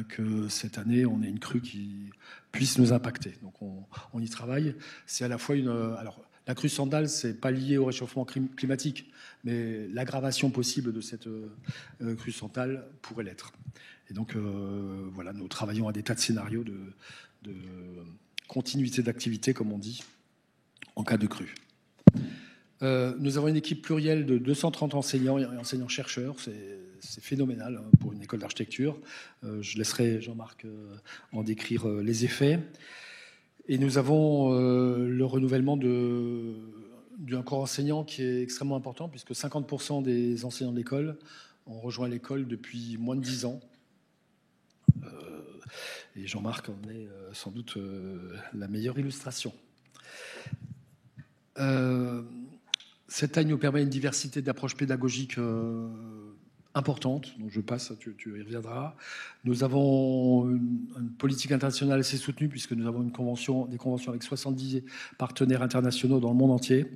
que cette année, on ait une crue qui puisse nous impacter. Donc, on y travaille. C'est à la fois une... Alors, la crue Sandal, ce n'est pas lié au réchauffement climatique, mais l'aggravation possible de cette crue Sandal pourrait l'être. Et donc, voilà, nous travaillons à des tas de scénarios de continuité d'activité, comme on dit, en cas de crue. Nous avons une équipe plurielle de 230 enseignants et enseignants-chercheurs. C'est phénoménal pour une école d'architecture. Je laisserai Jean-Marc en décrire les effets. Et nous avons le renouvellement d'un corps enseignant qui est extrêmement important, puisque 50% des enseignants de l'école ont rejoint l'école depuis moins de 10 ans. Et Jean-Marc en est sans doute la meilleure illustration. Cette taille nous permet une diversité d'approches pédagogiques importante, donc je passe, tu y reviendras. Nous avons une politique internationale assez soutenue, puisque nous avons des conventions avec 70 partenaires internationaux dans le monde entier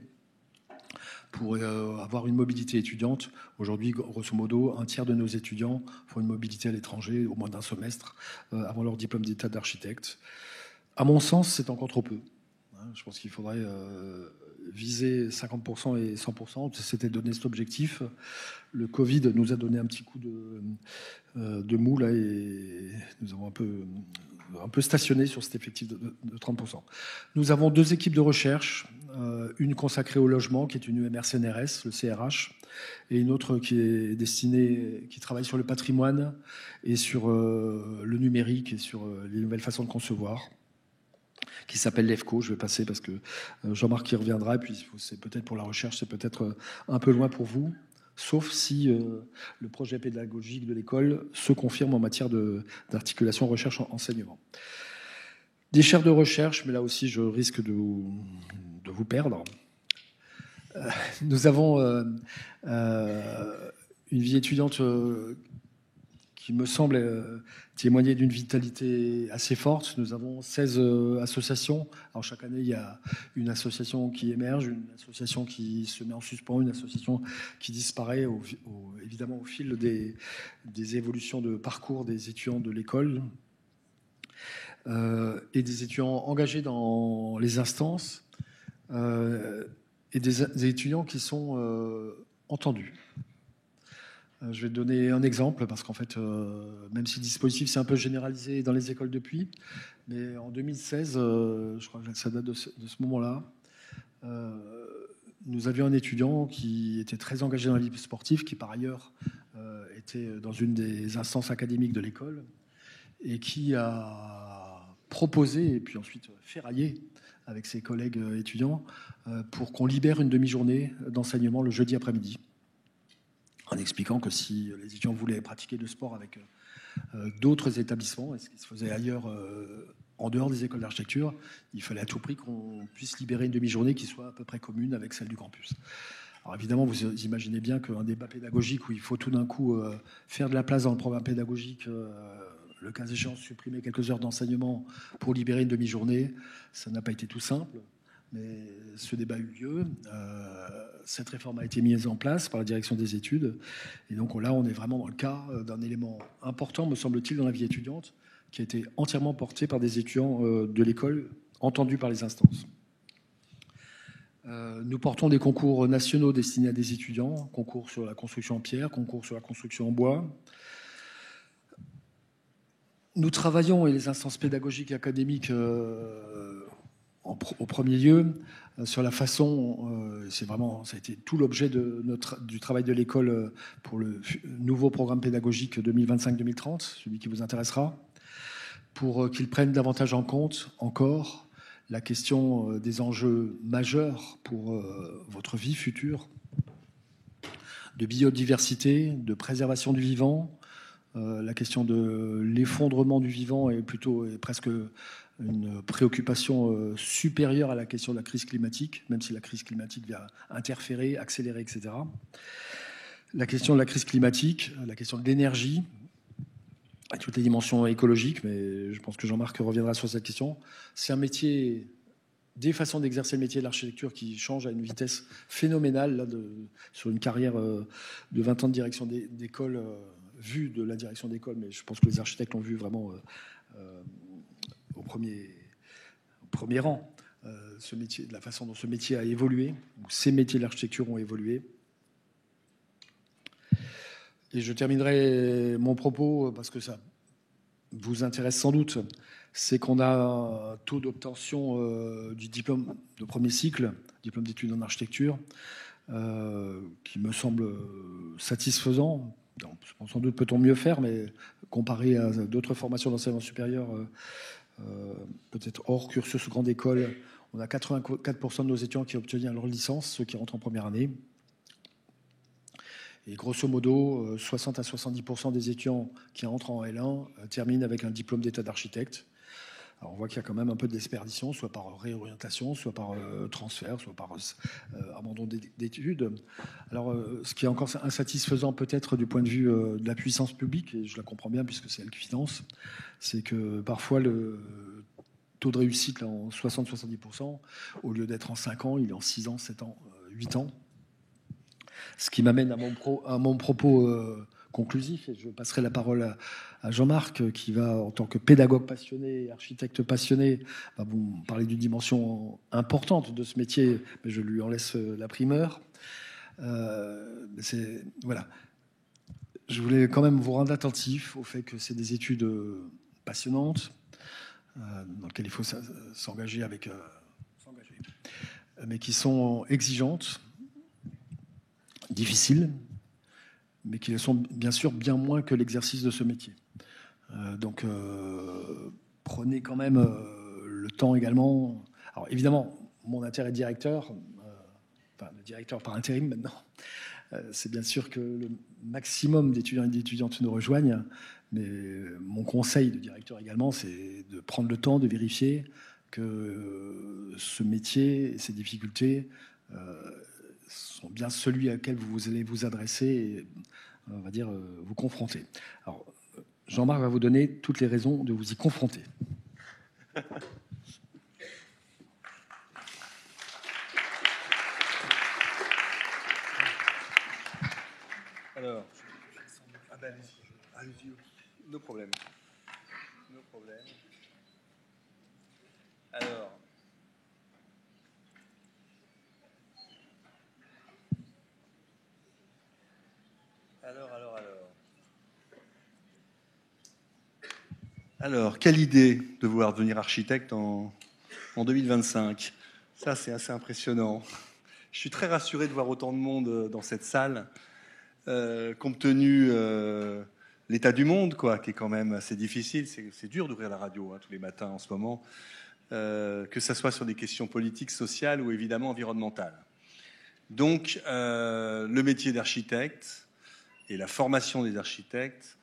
pour avoir une mobilité étudiante. Aujourd'hui, grosso modo, 1/3 de nos étudiants font une mobilité à l'étranger au moins d'un semestre avant leur diplôme d'état d'architecte. À mon sens, c'est encore trop peu. Je pense qu'il faudrait viser 50% et 100%. C'était donné cet objectif. Le Covid nous a donné un petit coup de mou là, et nous avons un peu stationné sur cet effectif de 30%. Nous avons 2 équipes de recherche, une consacrée au logement, qui est une UMR-CNRS, le CRH, et une autre qui travaille sur le patrimoine et sur le numérique et sur les nouvelles façons de concevoir, qui s'appelle l'EFCO. Je vais passer parce que Jean-Marc y reviendra, et puis c'est peut-être pour la recherche, c'est peut-être un peu loin pour vous, sauf si le projet pédagogique de l'école se confirme en matière d'articulation recherche-enseignement. Des chaires de recherche, mais là aussi je risque de vous perdre. Nous avons une vie étudiante qui me semble témoigner d'une vitalité assez forte. Nous avons 16 associations. Alors chaque année, il y a une association qui émerge, une association qui se met en suspens, une association qui disparaît évidemment au fil des évolutions de parcours des étudiants de l'école et des étudiants engagés dans les instances. et des étudiants qui sont entendus. Je vais donner un exemple parce qu'en fait, même si le dispositif s'est un peu généralisé dans les écoles depuis, mais en 2016, je crois que ça date de ce moment-là, nous avions un étudiant qui était très engagé dans la vie sportive, qui par ailleurs était dans une des instances académiques de l'école et qui a proposé et puis ensuite ferraillé avec ses collègues étudiants pour qu'on libère une demi-journée d'enseignement le jeudi après-midi, en expliquant que si les étudiants voulaient pratiquer le sport avec d'autres établissements, et ce qui se faisait ailleurs en dehors des écoles d'architecture, il fallait à tout prix qu'on puisse libérer une demi-journée qui soit à peu près commune avec celle du campus. Alors évidemment, vous imaginez bien qu'un débat pédagogique où il faut tout d'un coup faire de la place dans le programme pédagogique, le cas échéant supprimer quelques heures d'enseignement pour libérer une demi-journée, ça n'a pas été tout simple. Mais ce débat a eu lieu. Cette réforme a été mise en place par la direction des études. Et donc là, on est vraiment dans le cas d'un élément important, me semble-t-il, dans la vie étudiante, qui a été entièrement porté par des étudiants de l'école, entendus par les instances. Nous portons des concours nationaux destinés à des étudiants, concours sur la construction en pierre, concours sur la construction en bois. Nous travaillons, et les instances pédagogiques et académiques au premier lieu, sur la façon, ça a été tout l'objet du travail de l'école pour le nouveau programme pédagogique 2025-2030, celui qui vous intéressera, pour qu'il prenne davantage en compte encore la question des enjeux majeurs pour votre vie future, de biodiversité, de préservation du vivant. La question de l'effondrement du vivant est presque une préoccupation supérieure à la question de la crise climatique, même si la crise climatique vient interférer, accélérer, etc. La question de la crise climatique, la question de l'énergie, avec toutes les dimensions écologiques, mais je pense que Jean-Marc reviendra sur cette question. C'est un métier, des façons d'exercer le métier de l'architecture qui change à une vitesse phénoménale là, sur une carrière de 20 ans de direction d'école, vue de la direction d'école, mais je pense que les architectes l'ont vu vraiment au premier rang, ce métier, de la façon dont ce métier a évolué, ou ces métiers de l'architecture ont évolué. Et je terminerai mon propos, parce que ça vous intéresse sans doute, c'est qu'on a un taux d'obtention du diplôme de premier cycle, diplôme d'études en architecture, qui me semble satisfaisant. Sans doute peut-on mieux faire, mais comparé à d'autres formations d'enseignement supérieur, peut-être hors cursus grande école, on a 84% de nos étudiants qui ont obtenu leur licence, ceux qui rentrent en première année. Et grosso modo, 60 à 70% des étudiants qui rentrent en L1 terminent avec un diplôme d'état d'architecte. Alors on voit qu'il y a quand même un peu de déperdition, soit par réorientation, soit par transfert, soit par abandon d'études. Alors ce qui est encore insatisfaisant peut-être du point de vue de la puissance publique, et je la comprends bien puisque c'est elle qui finance, c'est que parfois le taux de réussite là, en 60-70%, au lieu d'être en 5 ans, il est en 6 ans, 7 ans, 8 ans. Ce qui m'amène à mon propos conclusif, et je passerai la parole à Jean-Marc, qui va, en tant que pédagogue passionné, architecte passionné, va vous parler d'une dimension importante de ce métier, mais je lui en laisse la primeur. Voilà. Je voulais quand même vous rendre attentif au fait que c'est des études passionnantes, dans lesquelles il faut s'engager mais qui sont exigeantes, difficiles, mais qui le sont bien sûr bien moins que l'exercice de ce métier. Donc prenez quand même le temps également. Alors évidemment, mon intérêt de directeur, le directeur par intérim maintenant, c'est bien sûr que le maximum d'étudiants et d'étudiantes nous rejoignent, mais mon conseil de directeur également, c'est de prendre le temps de vérifier que ce métier et ses difficultés sont bien celui auquel vous allez vous adresser et, on va dire, vous confronter. Alors, Jean-Marc va vous donner toutes les raisons de vous y confronter. Alors, allez-y, no problème. Alors, Alors, quelle idée de vouloir devenir architecte en 2025. Ça, c'est assez impressionnant. Je suis très rassuré de voir autant de monde dans cette salle, compte tenu l'état du monde, quoi, qui est quand même assez difficile. C'est dur d'ouvrir la radio tous les matins en ce moment, que ça soit sur des questions politiques, sociales ou évidemment environnementales. Donc, le métier d'architecte et la formation des architectes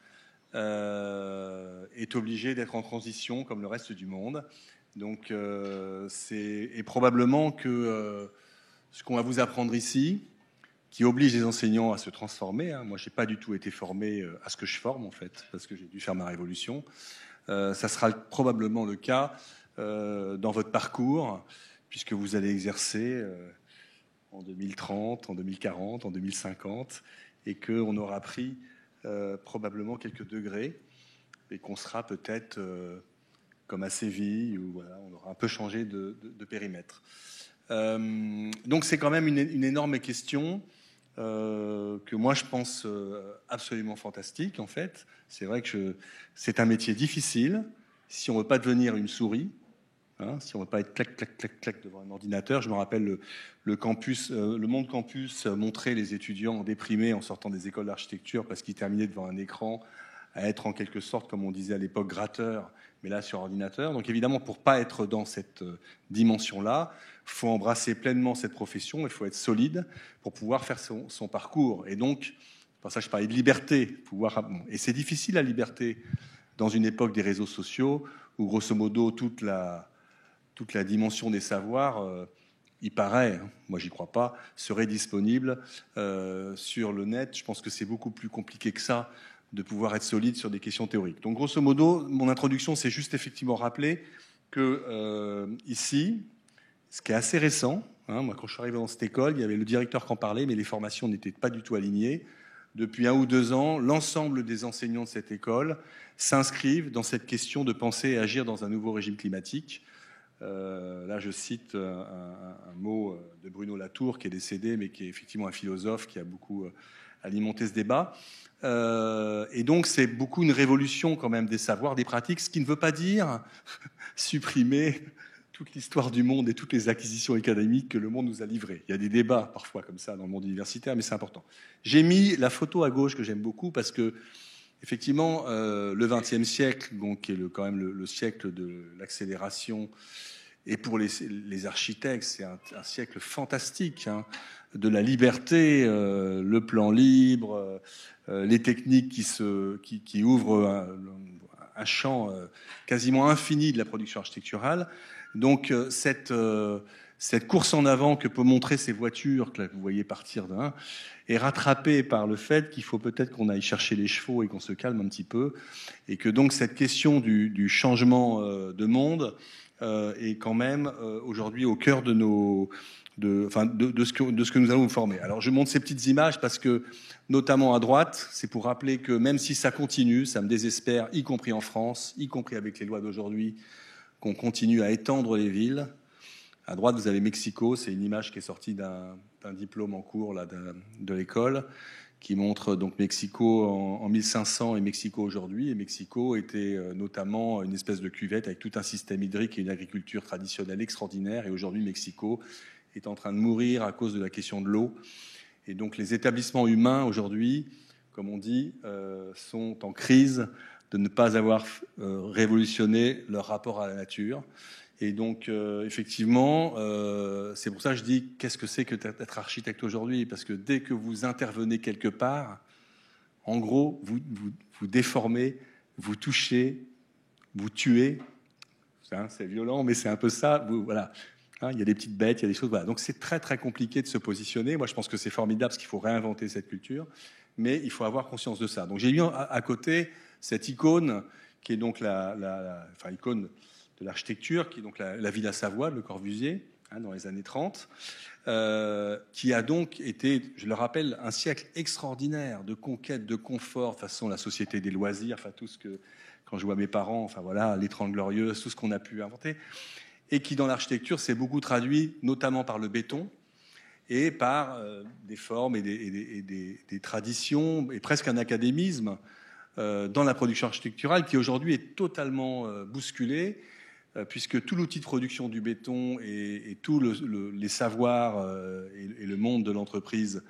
est obligé d'être en transition comme le reste du monde. Donc, et probablement que ce qu'on va vous apprendre ici, qui oblige les enseignants à se transformer, moi, je n'ai pas du tout été formé à ce que je forme, en fait, parce que j'ai dû faire ma révolution. Ça sera probablement le cas dans votre parcours, puisque vous allez exercer en 2030, en 2040, en 2050, et qu'on aura pris probablement quelques degrés, et qu'on sera peut-être comme à Séville, où voilà, on aura un peu changé de périmètre. Donc c'est quand même une énorme question que moi je pense absolument fantastique en fait. C'est vrai que c'est un métier difficile si on ne veut pas devenir une souris, si on ne veut pas être clac, clac, clac, clac devant un ordinateur. Je me rappelle le campus, le Monde Campus montrait les étudiants déprimés en sortant des écoles d'architecture parce qu'ils terminaient devant un écran à être en quelque sorte, comme on disait à l'époque, gratteur, mais là sur ordinateur. Donc évidemment, pour ne pas être dans cette dimension-là, il faut embrasser pleinement cette profession, il faut être solide pour pouvoir faire son parcours. Et donc, pour ça je parlais de liberté. Et c'est difficile la liberté dans une époque des réseaux sociaux où grosso modo toute la dimension des savoirs, il paraît, moi j'y crois pas, serait disponible sur le net. Je pense que c'est beaucoup plus compliqué que ça de pouvoir être solide sur des questions théoriques. Donc grosso modo, mon introduction, c'est juste effectivement rappeler que ici, ce qui est assez récent, moi quand je suis arrivé dans cette école, il y avait le directeur qui en parlait, mais les formations n'étaient pas du tout alignées. Depuis 1 ou 2 ans, l'ensemble des enseignants de cette école s'inscrivent dans cette question de penser et agir dans un nouveau régime climatique. Là, je cite un mot de Bruno Latour, qui est décédé, mais qui est effectivement un philosophe qui a beaucoup alimenté ce débat. Et donc, c'est beaucoup une révolution quand même des savoirs, des pratiques, ce qui ne veut pas dire supprimer toute l'histoire du monde et toutes les acquisitions académiques que le monde nous a livrées. Il y a des débats parfois comme ça dans le monde universitaire, mais c'est important. J'ai mis la photo à gauche que j'aime beaucoup parce que effectivement, le XXe siècle, donc, qui est quand même le siècle de l'accélération, et pour les architectes, c'est un siècle fantastique, de la liberté, le plan libre, les techniques qui ouvrent un champ quasiment infini de la production architecturale. Donc cette course en avant que peut montrer ces voitures que vous voyez partir d'un est rattrapée par le fait qu'il faut peut-être qu'on aille chercher les chevaux et qu'on se calme un petit peu, et que donc cette question du changement de monde est quand même aujourd'hui au cœur de ce que nous allons vous former. Alors je montre ces petites images parce que, notamment à droite, c'est pour rappeler que même si ça continue, ça me désespère, y compris en France, y compris avec les lois d'aujourd'hui, qu'on continue à étendre les villes. À droite, vous avez Mexico, c'est une image qui est sortie d'un diplôme en cours là, de l'école, qui montre donc Mexico en 1500 et Mexico aujourd'hui. Et Mexico était notamment une espèce de cuvette avec tout un système hydrique et une agriculture traditionnelle extraordinaire. Et aujourd'hui, Mexico est en train de mourir à cause de la question de l'eau. Et donc les établissements humains aujourd'hui, comme on dit, sont en crise de ne pas avoir révolutionné leur rapport à la nature. Et donc, effectivement, c'est pour ça que je dis qu'est-ce que c'est que d'être architecte aujourd'hui ? Parce que dès que vous intervenez quelque part, en gros, vous déformez, vous touchez, vous tuez. C'est violent, mais c'est un peu ça. Voilà. Il y a des petites bêtes, il y a des choses. Voilà. Donc, c'est très, très compliqué de se positionner. Moi, je pense que c'est formidable parce qu'il faut réinventer cette culture, mais il faut avoir conscience de ça. Donc, j'ai mis à côté cette icône qui est donc icône de l'architecture, qui est donc la Villa Savoie, Le Corbusier, dans les années 30, qui a donc été, je le rappelle, un siècle extraordinaire de conquête, de confort, de façon la société des loisirs, tout ce que, quand je vois mes parents, les 30 Glorieuses, tout ce qu'on a pu inventer, et qui dans l'architecture s'est beaucoup traduit, notamment par le béton, et par des formes et des traditions, et presque un académisme, dans la production architecturale qui aujourd'hui est totalement bousculée, puisque tout l'outil de production du béton et tous les savoirs et le monde de l'entreprise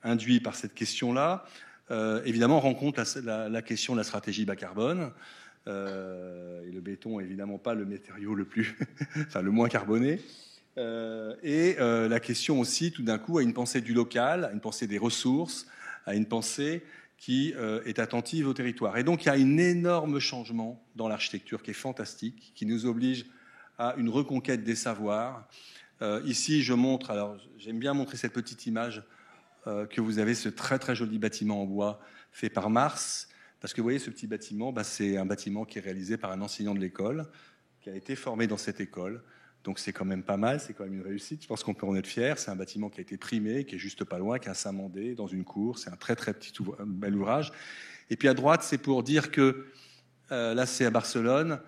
induit par cette question-là, évidemment rencontre la question de la stratégie bas carbone. Et le béton est évidemment pas le matériau le plus, enfin le moins carboné. La question aussi, tout d'un coup, à une pensée du local, à une pensée des ressources, à une pensée qui est attentive au territoire. Et donc, il y a un énorme changement dans l'architecture qui est fantastique, qui nous oblige à une reconquête des savoirs. Ici, je montre, alors j'aime bien montrer cette petite image que vous avez, ce très très joli bâtiment en bois fait par Mars, parce que vous voyez ce petit bâtiment, c'est un bâtiment qui est réalisé par un enseignant de l'école, qui a été formé dans cette école. Donc c'est quand même pas mal, c'est quand même une réussite. Je pense qu'on peut en être fier. C'est un bâtiment qui a été primé, qui est juste pas loin, qui est à Saint-Mandé, dans une cour. C'est un très très bel ouvrage. Et puis à droite, c'est pour dire que là, c'est à Barcelone,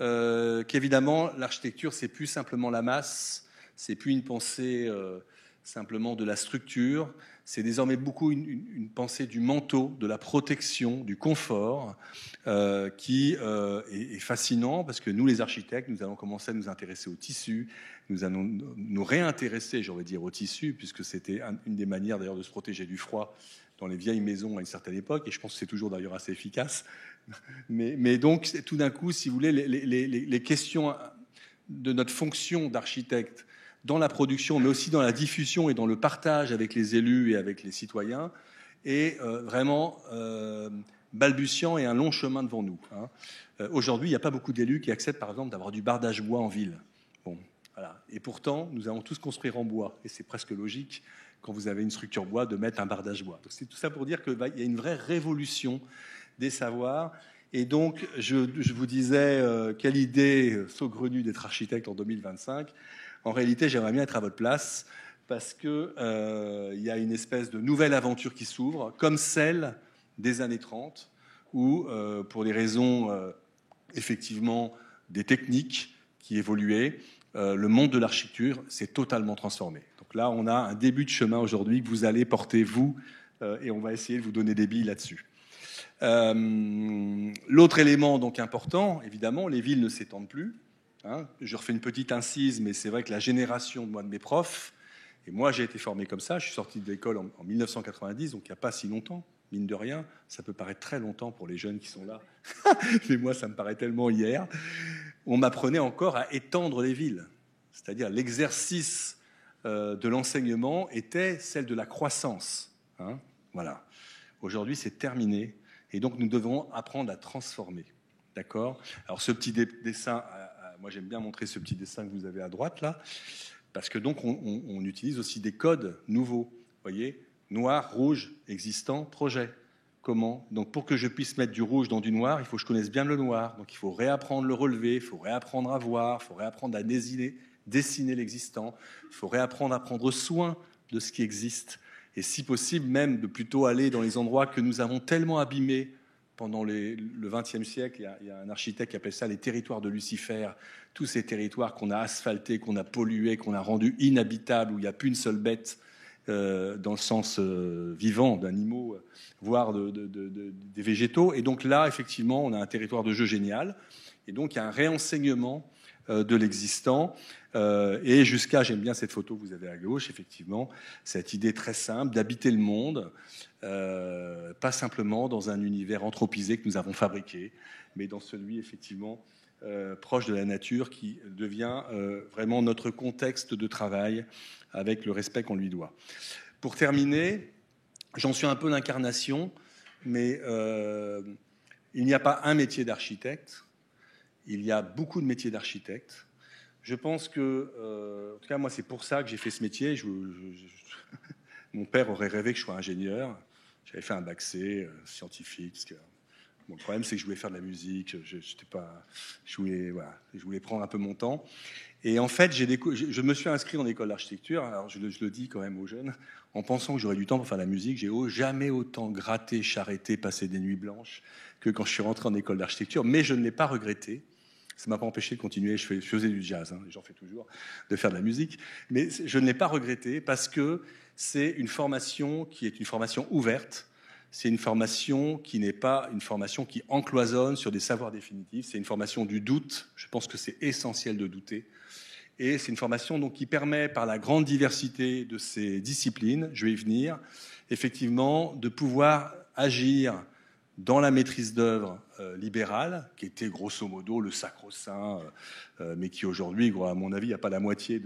qu'évidemment l'architecture, c'est plus simplement la masse, c'est plus une pensée simplement de la structure. C'est désormais beaucoup une pensée du manteau, de la protection, du confort, qui est fascinant parce que nous, les architectes, nous allons commencer à nous intéresser au tissu, nous allons nous réintéresser, j'aurais dire, au tissu, puisque c'était une des manières d'ailleurs de se protéger du froid dans les vieilles maisons à une certaine époque, et je pense que c'est toujours d'ailleurs assez efficace. Mais donc, tout d'un coup, si vous voulez, les questions de notre fonction d'architecte dans la production, mais aussi dans la diffusion et dans le partage avec les élus et avec les citoyens, est vraiment balbutiant et un long chemin devant nous. Aujourd'hui, il n'y a pas beaucoup d'élus qui acceptent, par exemple, d'avoir du bardage bois en ville. Bon, voilà. Et pourtant, nous allons tous construire en bois. Et c'est presque logique, quand vous avez une structure bois, de mettre un bardage bois. Donc, c'est tout ça pour dire qu'il y a une vraie révolution des savoirs. Et donc, je vous disais, quelle idée saugrenue d'être architecte en 2025. En réalité, j'aimerais bien être à votre place parce qu'il y a une espèce de nouvelle aventure qui s'ouvre, comme celle des années 30, où, pour des raisons, effectivement, des techniques qui évoluaient, le monde de l'architecture s'est totalement transformé. Donc là, on a un début de chemin aujourd'hui que vous allez porter, vous, et on va essayer de vous donner des billes là-dessus. L'autre élément donc important, évidemment, les villes ne s'étendent plus. Je refais une petite incise, mais c'est vrai que la génération de mes profs, et moi j'ai été formé comme ça, je suis sorti de l'école en 1990, donc il n'y a pas si longtemps, mine de rien, ça peut paraître très longtemps pour les jeunes qui sont là, mais moi ça me paraît tellement hier, on m'apprenait encore à étendre les villes, c'est-à-dire l'exercice de l'enseignement était celle de la croissance. Voilà. Aujourd'hui c'est terminé, et donc nous devons apprendre à transformer. D'accord ? Alors ce petit dessin, moi j'aime bien montrer ce petit dessin que vous avez à droite là, parce que donc on utilise aussi des codes nouveaux. Vous voyez, noir, rouge, existant, projet. Comment ? Donc pour que je puisse mettre du rouge dans du noir, il faut que je connaisse bien le noir. Donc il faut réapprendre le relevé, il faut réapprendre à voir, il faut réapprendre à dessiner l'existant, il faut réapprendre à prendre soin de ce qui existe. Et si possible, même de plutôt aller dans les endroits que nous avons tellement abîmés pendant le XXe siècle. Il y a un architecte qui appelle ça les territoires de Lucifer. Tous ces territoires qu'on a asphaltés, qu'on a pollués, qu'on a rendus inhabitables, où il n'y a plus une seule bête dans le sens vivant d'animaux, voire des végétaux. Et donc là, effectivement, on a un territoire de jeu génial. Et donc, il y a un réenseignement de l'existant. Et jusqu'à, j'aime bien cette photo que vous avez à gauche, effectivement, cette idée très simple d'habiter le monde, pas simplement dans un univers anthropisé que nous avons fabriqué, mais dans celui, effectivement, proche de la nature qui devient vraiment notre contexte de travail avec le respect qu'on lui doit. Pour terminer, j'en suis un peu l'incarnation, mais il n'y a pas un métier d'architecte, il y a beaucoup de métiers d'architecte. Je pense que, en tout cas, moi, c'est pour ça que j'ai fait ce métier. Mon père aurait rêvé que je sois ingénieur. J'avais fait un bac C, scientifique. Parce que, bon, le problème, c'est que je voulais faire de la musique. Je voulais prendre un peu mon temps. Et en fait, je me suis inscrit en école d'architecture. Alors, je le dis quand même aux jeunes, en pensant que j'aurais du temps pour faire de la musique. J'ai jamais autant gratté, charretté, passé des nuits blanches que quand je suis rentré en école d'architecture. Mais je ne l'ai pas regretté. Ça ne m'a pas empêché de continuer. Je faisais du jazz, j'en fais toujours, de faire de la musique. Mais je ne l'ai pas regretté parce que c'est une formation qui est une formation ouverte. c'est une formation qui n'est pas une formation qui encloisonne sur des savoirs définitifs. C'est une formation du doute. Je pense que c'est essentiel de douter. Et c'est une formation donc, qui permet, par la grande diversité de ces disciplines, je vais y venir, effectivement, de pouvoir agir dans la maîtrise d'œuvre libérale, qui était grosso modo le sacro-saint, mais qui aujourd'hui, à mon avis, il n'y a pas la moitié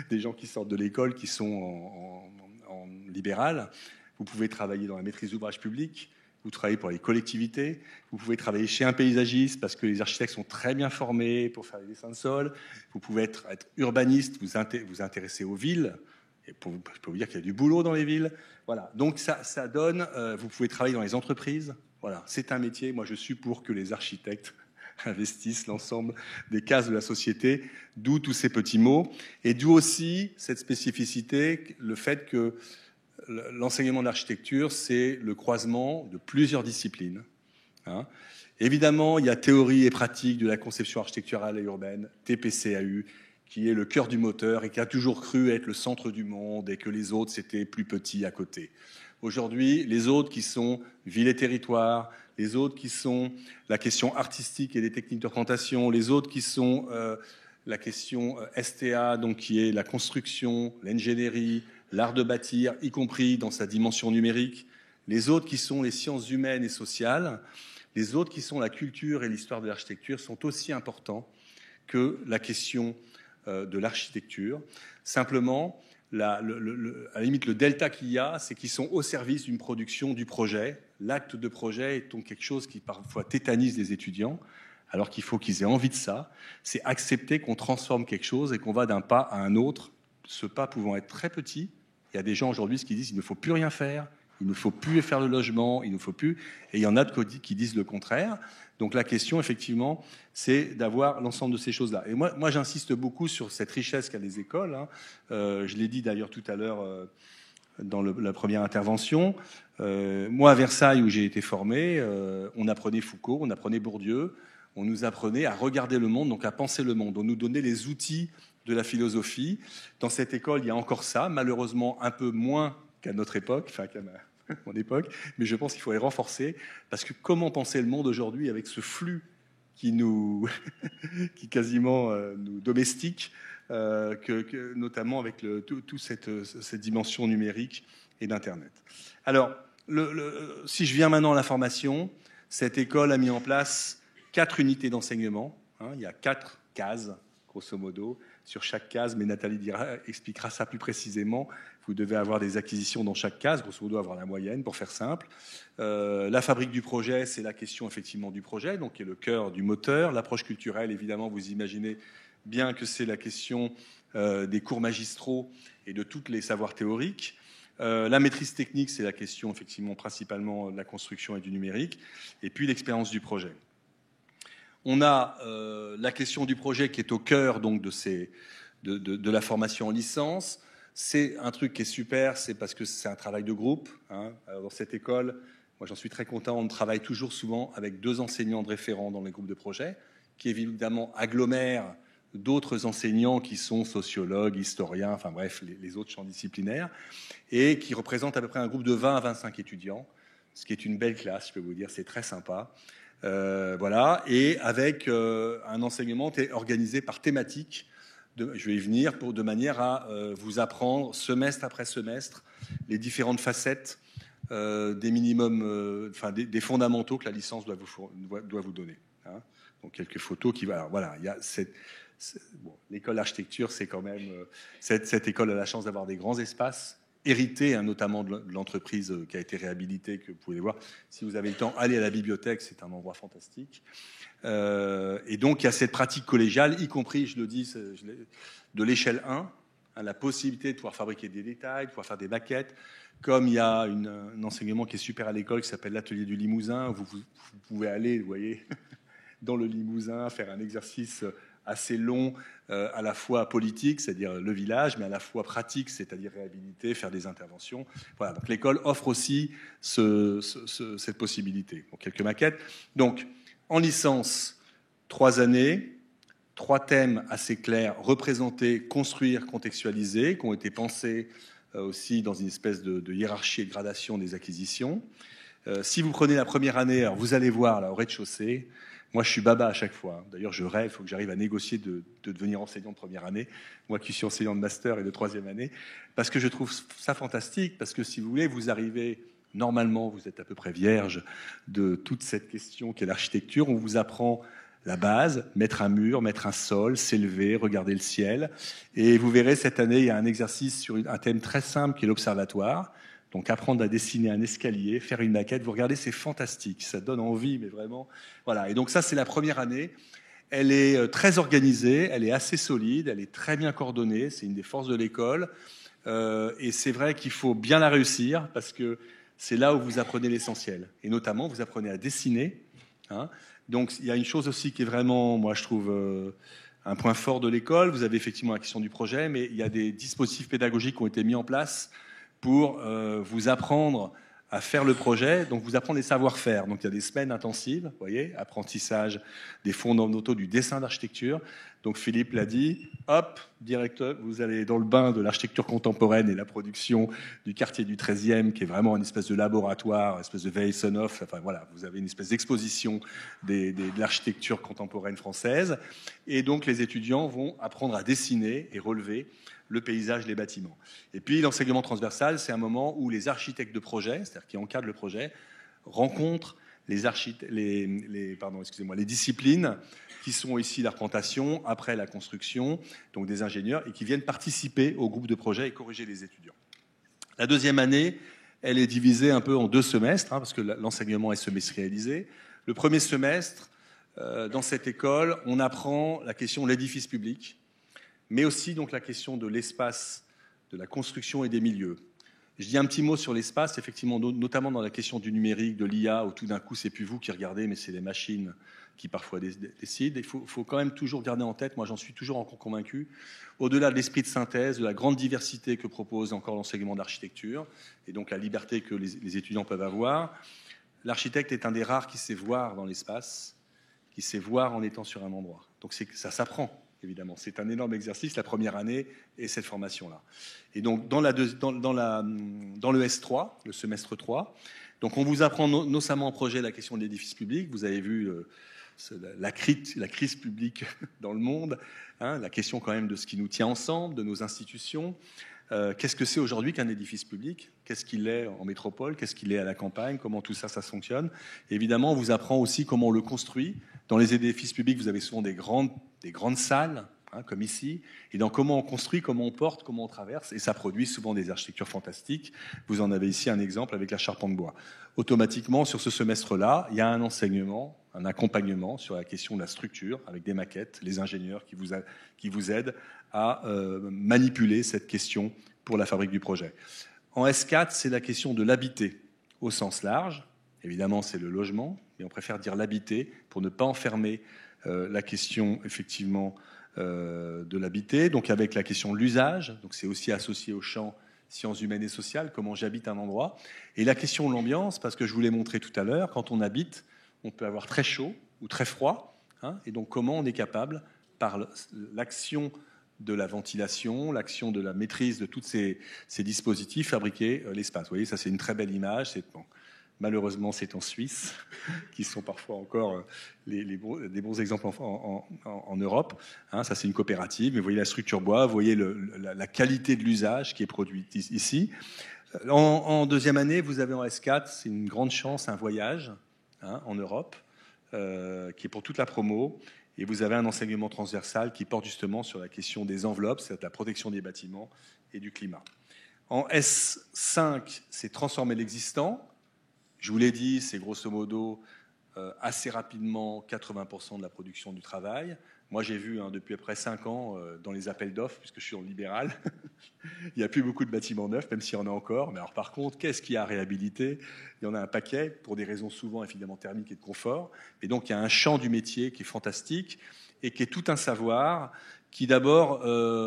des gens qui sortent de l'école qui sont en libéral. Vous pouvez travailler dans la maîtrise d'ouvrage public, vous travaillez pour les collectivités, vous pouvez travailler chez un paysagiste parce que les architectes sont très bien formés pour faire les dessins de sol, vous pouvez être urbaniste, vous intéresser aux villes, et je peux vous dire qu'il y a du boulot dans les villes. Voilà. Donc ça donne, vous pouvez travailler dans les entreprises. Voilà. C'est un métier, moi je suis pour que les architectes investissent l'ensemble des cases de la société, d'où tous ces petits mots, et d'où aussi cette spécificité, le fait que l'enseignement de l'architecture, c'est le croisement de plusieurs disciplines. Hein. Évidemment, il y a théorie et pratique de la conception architecturale et urbaine, TPCAU, qui est le cœur du moteur et qui a toujours cru être le centre du monde et que les autres, c'était plus petit à côté. Aujourd'hui, les autres qui sont ville et territoire, les autres qui sont la question artistique et des techniques d'orientation, les autres qui sont la question STA, donc qui est la construction, l'ingénierie, l'art de bâtir, y compris dans sa dimension numérique, les autres qui sont les sciences humaines et sociales, les autres qui sont la culture et l'histoire de l'architecture sont aussi importants que la question de l'architecture. Simplement, à la limite, le delta qu'il y a, c'est qu'ils sont au service d'une production du projet. L'acte de projet est donc quelque chose qui parfois tétanise les étudiants, alors qu'il faut qu'ils aient envie de ça. C'est accepter qu'on transforme quelque chose et qu'on va d'un pas à un autre, ce pas pouvant être très petit. Il y a des gens aujourd'hui qui disent qu'il ne faut plus rien faire, il ne faut plus faire le logement, il ne faut plus... Et il y en a qui disent le contraire. Donc la question, effectivement, c'est d'avoir l'ensemble de ces choses-là. Et moi j'insiste beaucoup sur cette richesse qu'a les écoles. Hein. Je l'ai dit d'ailleurs tout à l'heure dans la première intervention. Moi, à Versailles, où j'ai été formé, on apprenait Foucault, on apprenait Bourdieu, on nous apprenait à regarder le monde, donc à penser le monde. On nous donnait les outils de la philosophie. Dans cette école, il y a encore ça, malheureusement un peu moins qu'à notre époque, enfin qu'à mon époque, mais je pense qu'il faut les renforcer, parce que comment penser le monde aujourd'hui avec ce flux qui qui quasiment nous domestique, notamment avec toute cette dimension numérique et d'Internet. Alors, si je viens maintenant à la formation, cette école a mis en place 4 unités d'enseignement. Hein, il y a 4 cases, grosso modo, sur chaque case, mais Nathalie expliquera ça plus précisément. Vous devez avoir des acquisitions dans chaque case, grosso modo avoir la moyenne, pour faire simple. La fabrique du projet, c'est la question effectivement du projet, donc qui est le cœur du moteur. L'approche culturelle, évidemment, vous imaginez bien que c'est la question des cours magistraux et de tous les savoirs théoriques. La maîtrise technique, c'est la question effectivement principalement de la construction et du numérique. Et puis l'expérience du projet. On a la question du projet qui est au cœur donc, de la formation en licence. C'est un truc qui est super, c'est parce que c'est un travail de groupe. Hein. Alors, dans cette école, moi j'en suis très content, on travaille toujours souvent avec 2 enseignants de référent dans les groupes de projet, qui évidemment agglomèrent d'autres enseignants qui sont sociologues, historiens, enfin bref, les autres champs disciplinaires, et qui représentent à peu près un groupe de 20 à 25 étudiants, ce qui est une belle classe, je peux vous dire, c'est très sympa. Voilà, et avec un enseignement organisé par thématique. Je vais y venir de manière à vous apprendre semestre après semestre les différentes facettes des minimums, des fondamentaux que la licence doit vous donner. Hein. Donc quelques photos qui alors, voilà, il y a l'école d'architecture, c'est quand même cette école a la chance d'avoir des grands espaces. Hérité, hein, notamment de l'entreprise qui a été réhabilitée, que vous pouvez voir. Si vous avez le temps, allez à la bibliothèque, c'est un endroit fantastique. Et donc, il y a cette pratique collégiale, y compris, je le dis, de l'échelle 1, hein, la possibilité de pouvoir fabriquer des détails, de pouvoir faire des maquettes. Comme il y a un enseignement qui est super à l'école, qui s'appelle l'atelier du Limousin, vous pouvez aller, vous voyez, dans le Limousin, faire un exercice assez long, à la fois politique, c'est-à-dire le village, mais à la fois pratique, c'est-à-dire réhabiliter, faire des interventions. Voilà, donc l'école offre aussi cette possibilité. Donc, quelques maquettes. Donc, en licence, 3 années, 3 thèmes assez clairs, représenter, construire, contextualiser, qui ont été pensés aussi dans une espèce de hiérarchie et de gradation des acquisitions. Si vous prenez la première année, alors vous allez voir là au rez-de-chaussée, moi je suis baba à chaque fois. D'ailleurs je rêve, il faut que j'arrive à négocier de devenir enseignant de première année, moi qui suis enseignant de master et de troisième année, parce que je trouve ça fantastique, parce que si vous voulez, vous arrivez, normalement vous êtes à peu près vierge de toute cette question qu'est l'architecture, on vous apprend la base, mettre un mur, mettre un sol, s'élever, regarder le ciel. Et vous verrez, cette année, il y a un exercice sur un thème très simple qui est l'observatoire. Donc apprendre à dessiner un escalier, faire une maquette, vous regardez, c'est fantastique, ça donne envie, mais vraiment. Voilà, et donc ça, c'est la première année. Elle est très organisée, elle est assez solide, elle est très bien coordonnée, c'est une des forces de l'école. Et c'est vrai qu'il faut bien la réussir, parce que c'est là où vous apprenez l'essentiel. Et notamment, vous apprenez à dessiner. Hein. Donc il y a une chose aussi qui est vraiment, moi je trouve, un point fort de l'école. Vous avez effectivement la question du projet, mais il y a des dispositifs pédagogiques qui ont été mis en place pour vous apprendre à faire le projet, donc vous apprendre les savoir-faire. Donc il y a des semaines intensives, vous voyez, apprentissage des fondamentaux du dessin d'architecture. Donc Philippe l'a dit, hop, direct, vous allez dans le bain de l'architecture contemporaine et la production du quartier du 13e, qui est vraiment une espèce de laboratoire, une espèce de Weissenhof. Enfin voilà, vous avez une espèce d'exposition de l'architecture contemporaine française. Et donc les étudiants vont apprendre à dessiner et relever le paysage, les bâtiments. Et puis l'enseignement transversal, c'est un moment où les architectes de projet, c'est-à-dire qui encadrent le projet, rencontrent les disciplines qui sont ici l'arpentation, après la construction, donc des ingénieurs, et qui viennent participer au groupe de projet et corriger les étudiants. La deuxième année, elle est divisée un peu en 2 semestres, parce que l'enseignement est semestrialisé. Le premier semestre, dans cette école, on apprend la question de l'édifice public, mais aussi donc la question de l'espace, de la construction et des milieux. Je dis un petit mot sur l'espace, effectivement, notamment dans la question du numérique, de l'IA, où tout d'un coup, c'est plus vous qui regardez, mais c'est les machines qui parfois décident. Il faut quand même toujours garder en tête, moi j'en suis toujours encore convaincu, au-delà de l'esprit de synthèse, de la grande diversité que propose encore l'enseignement d'architecture, et donc la liberté que les étudiants peuvent avoir, l'architecte est un des rares qui sait voir dans l'espace, qui sait voir en étant sur un endroit. Donc ça s'apprend. Évidemment, c'est un énorme exercice, la première année et cette formation-là. Et donc, dans le S3, le semestre 3, donc on vous apprend notamment en projet la question de l'édifice public. Vous avez vu la crise publique dans le monde, hein, la question quand même de ce qui nous tient ensemble, de nos institutions. Qu'est-ce que c'est aujourd'hui qu'un édifice public? Qu'est-ce qu'il est en métropole? Qu'est-ce qu'il est à la campagne? Comment tout ça fonctionne? Et évidemment, on vous apprend aussi comment on le construit. Dans les édifices publics, vous avez souvent des grandes salles, hein, comme ici. Et dans comment on construit, comment on porte, comment on traverse. Et ça produit souvent des architectures fantastiques. Vous en avez ici un exemple avec la charpente bois. Automatiquement, sur ce semestre-là, il y a un enseignement, un accompagnement sur la question de la structure, avec des maquettes, les ingénieurs qui vous aident à manipuler cette question pour la fabrique du projet. En S4, c'est la question de l'habiter au sens large. Évidemment, c'est le logement, mais on préfère dire l'habiter pour ne pas enfermer la question, effectivement, de l'habiter. Donc, avec la question de l'usage, donc c'est aussi associé au champ sciences humaines et sociales, comment j'habite un endroit. Et la question de l'ambiance, parce que je vous l'ai montré tout à l'heure, quand on habite, on peut avoir très chaud ou très froid. Hein, et donc, comment on est capable, par l'action de la ventilation, l'action de la maîtrise de tous ces dispositifs, fabriquer l'espace. Vous voyez, ça c'est une très belle image. Bon, malheureusement, c'est en Suisse, qui sont parfois encore des bons exemples en Europe. Hein, ça c'est une coopérative, mais vous voyez la structure bois, vous voyez la qualité de l'usage qui est produite ici. En deuxième année, vous avez en S4, c'est une grande chance, un voyage en Europe, qui est pour toute la promo. Et vous avez un enseignement transversal qui porte justement sur la question des enveloppes, c'est-à-dire la protection des bâtiments et du climat. En S5, c'est transformer l'existant. Je vous l'ai dit, c'est grosso modo assez rapidement 80% de la production du travail. Moi, j'ai vu depuis à peu près 5 ans dans les appels d'offres, puisque je suis en libéral, il n'y a plus beaucoup de bâtiments neufs, même s'il y en a encore. Mais alors, par contre, qu'est-ce qu'il y a à réhabiliter? Il y en a un paquet, pour des raisons souvent évidemment thermiques et de confort. Et donc, il y a un champ du métier qui est fantastique et qui est tout un savoir qui d'abord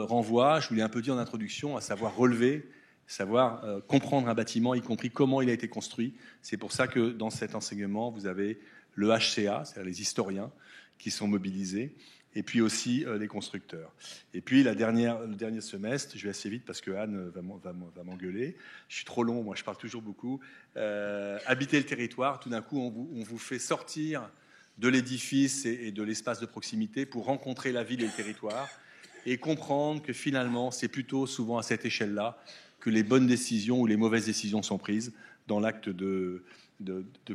renvoie, je vous l'ai un peu dit en introduction, à savoir relever, savoir comprendre un bâtiment, y compris comment il a été construit. C'est pour ça que dans cet enseignement, vous avez le HCA, c'est-à-dire les historiens qui sont mobilisés, et puis aussi les constructeurs. Et puis le dernier semestre, je vais assez vite parce que Anne va m'engueuler. Je suis trop long, moi je parle toujours beaucoup. Habiter le territoire, tout d'un coup on vous fait sortir de l'édifice et de l'espace de proximité pour rencontrer la ville et le territoire et comprendre que finalement c'est plutôt souvent à cette échelle-là que les bonnes décisions ou les mauvaises décisions sont prises dans l'acte de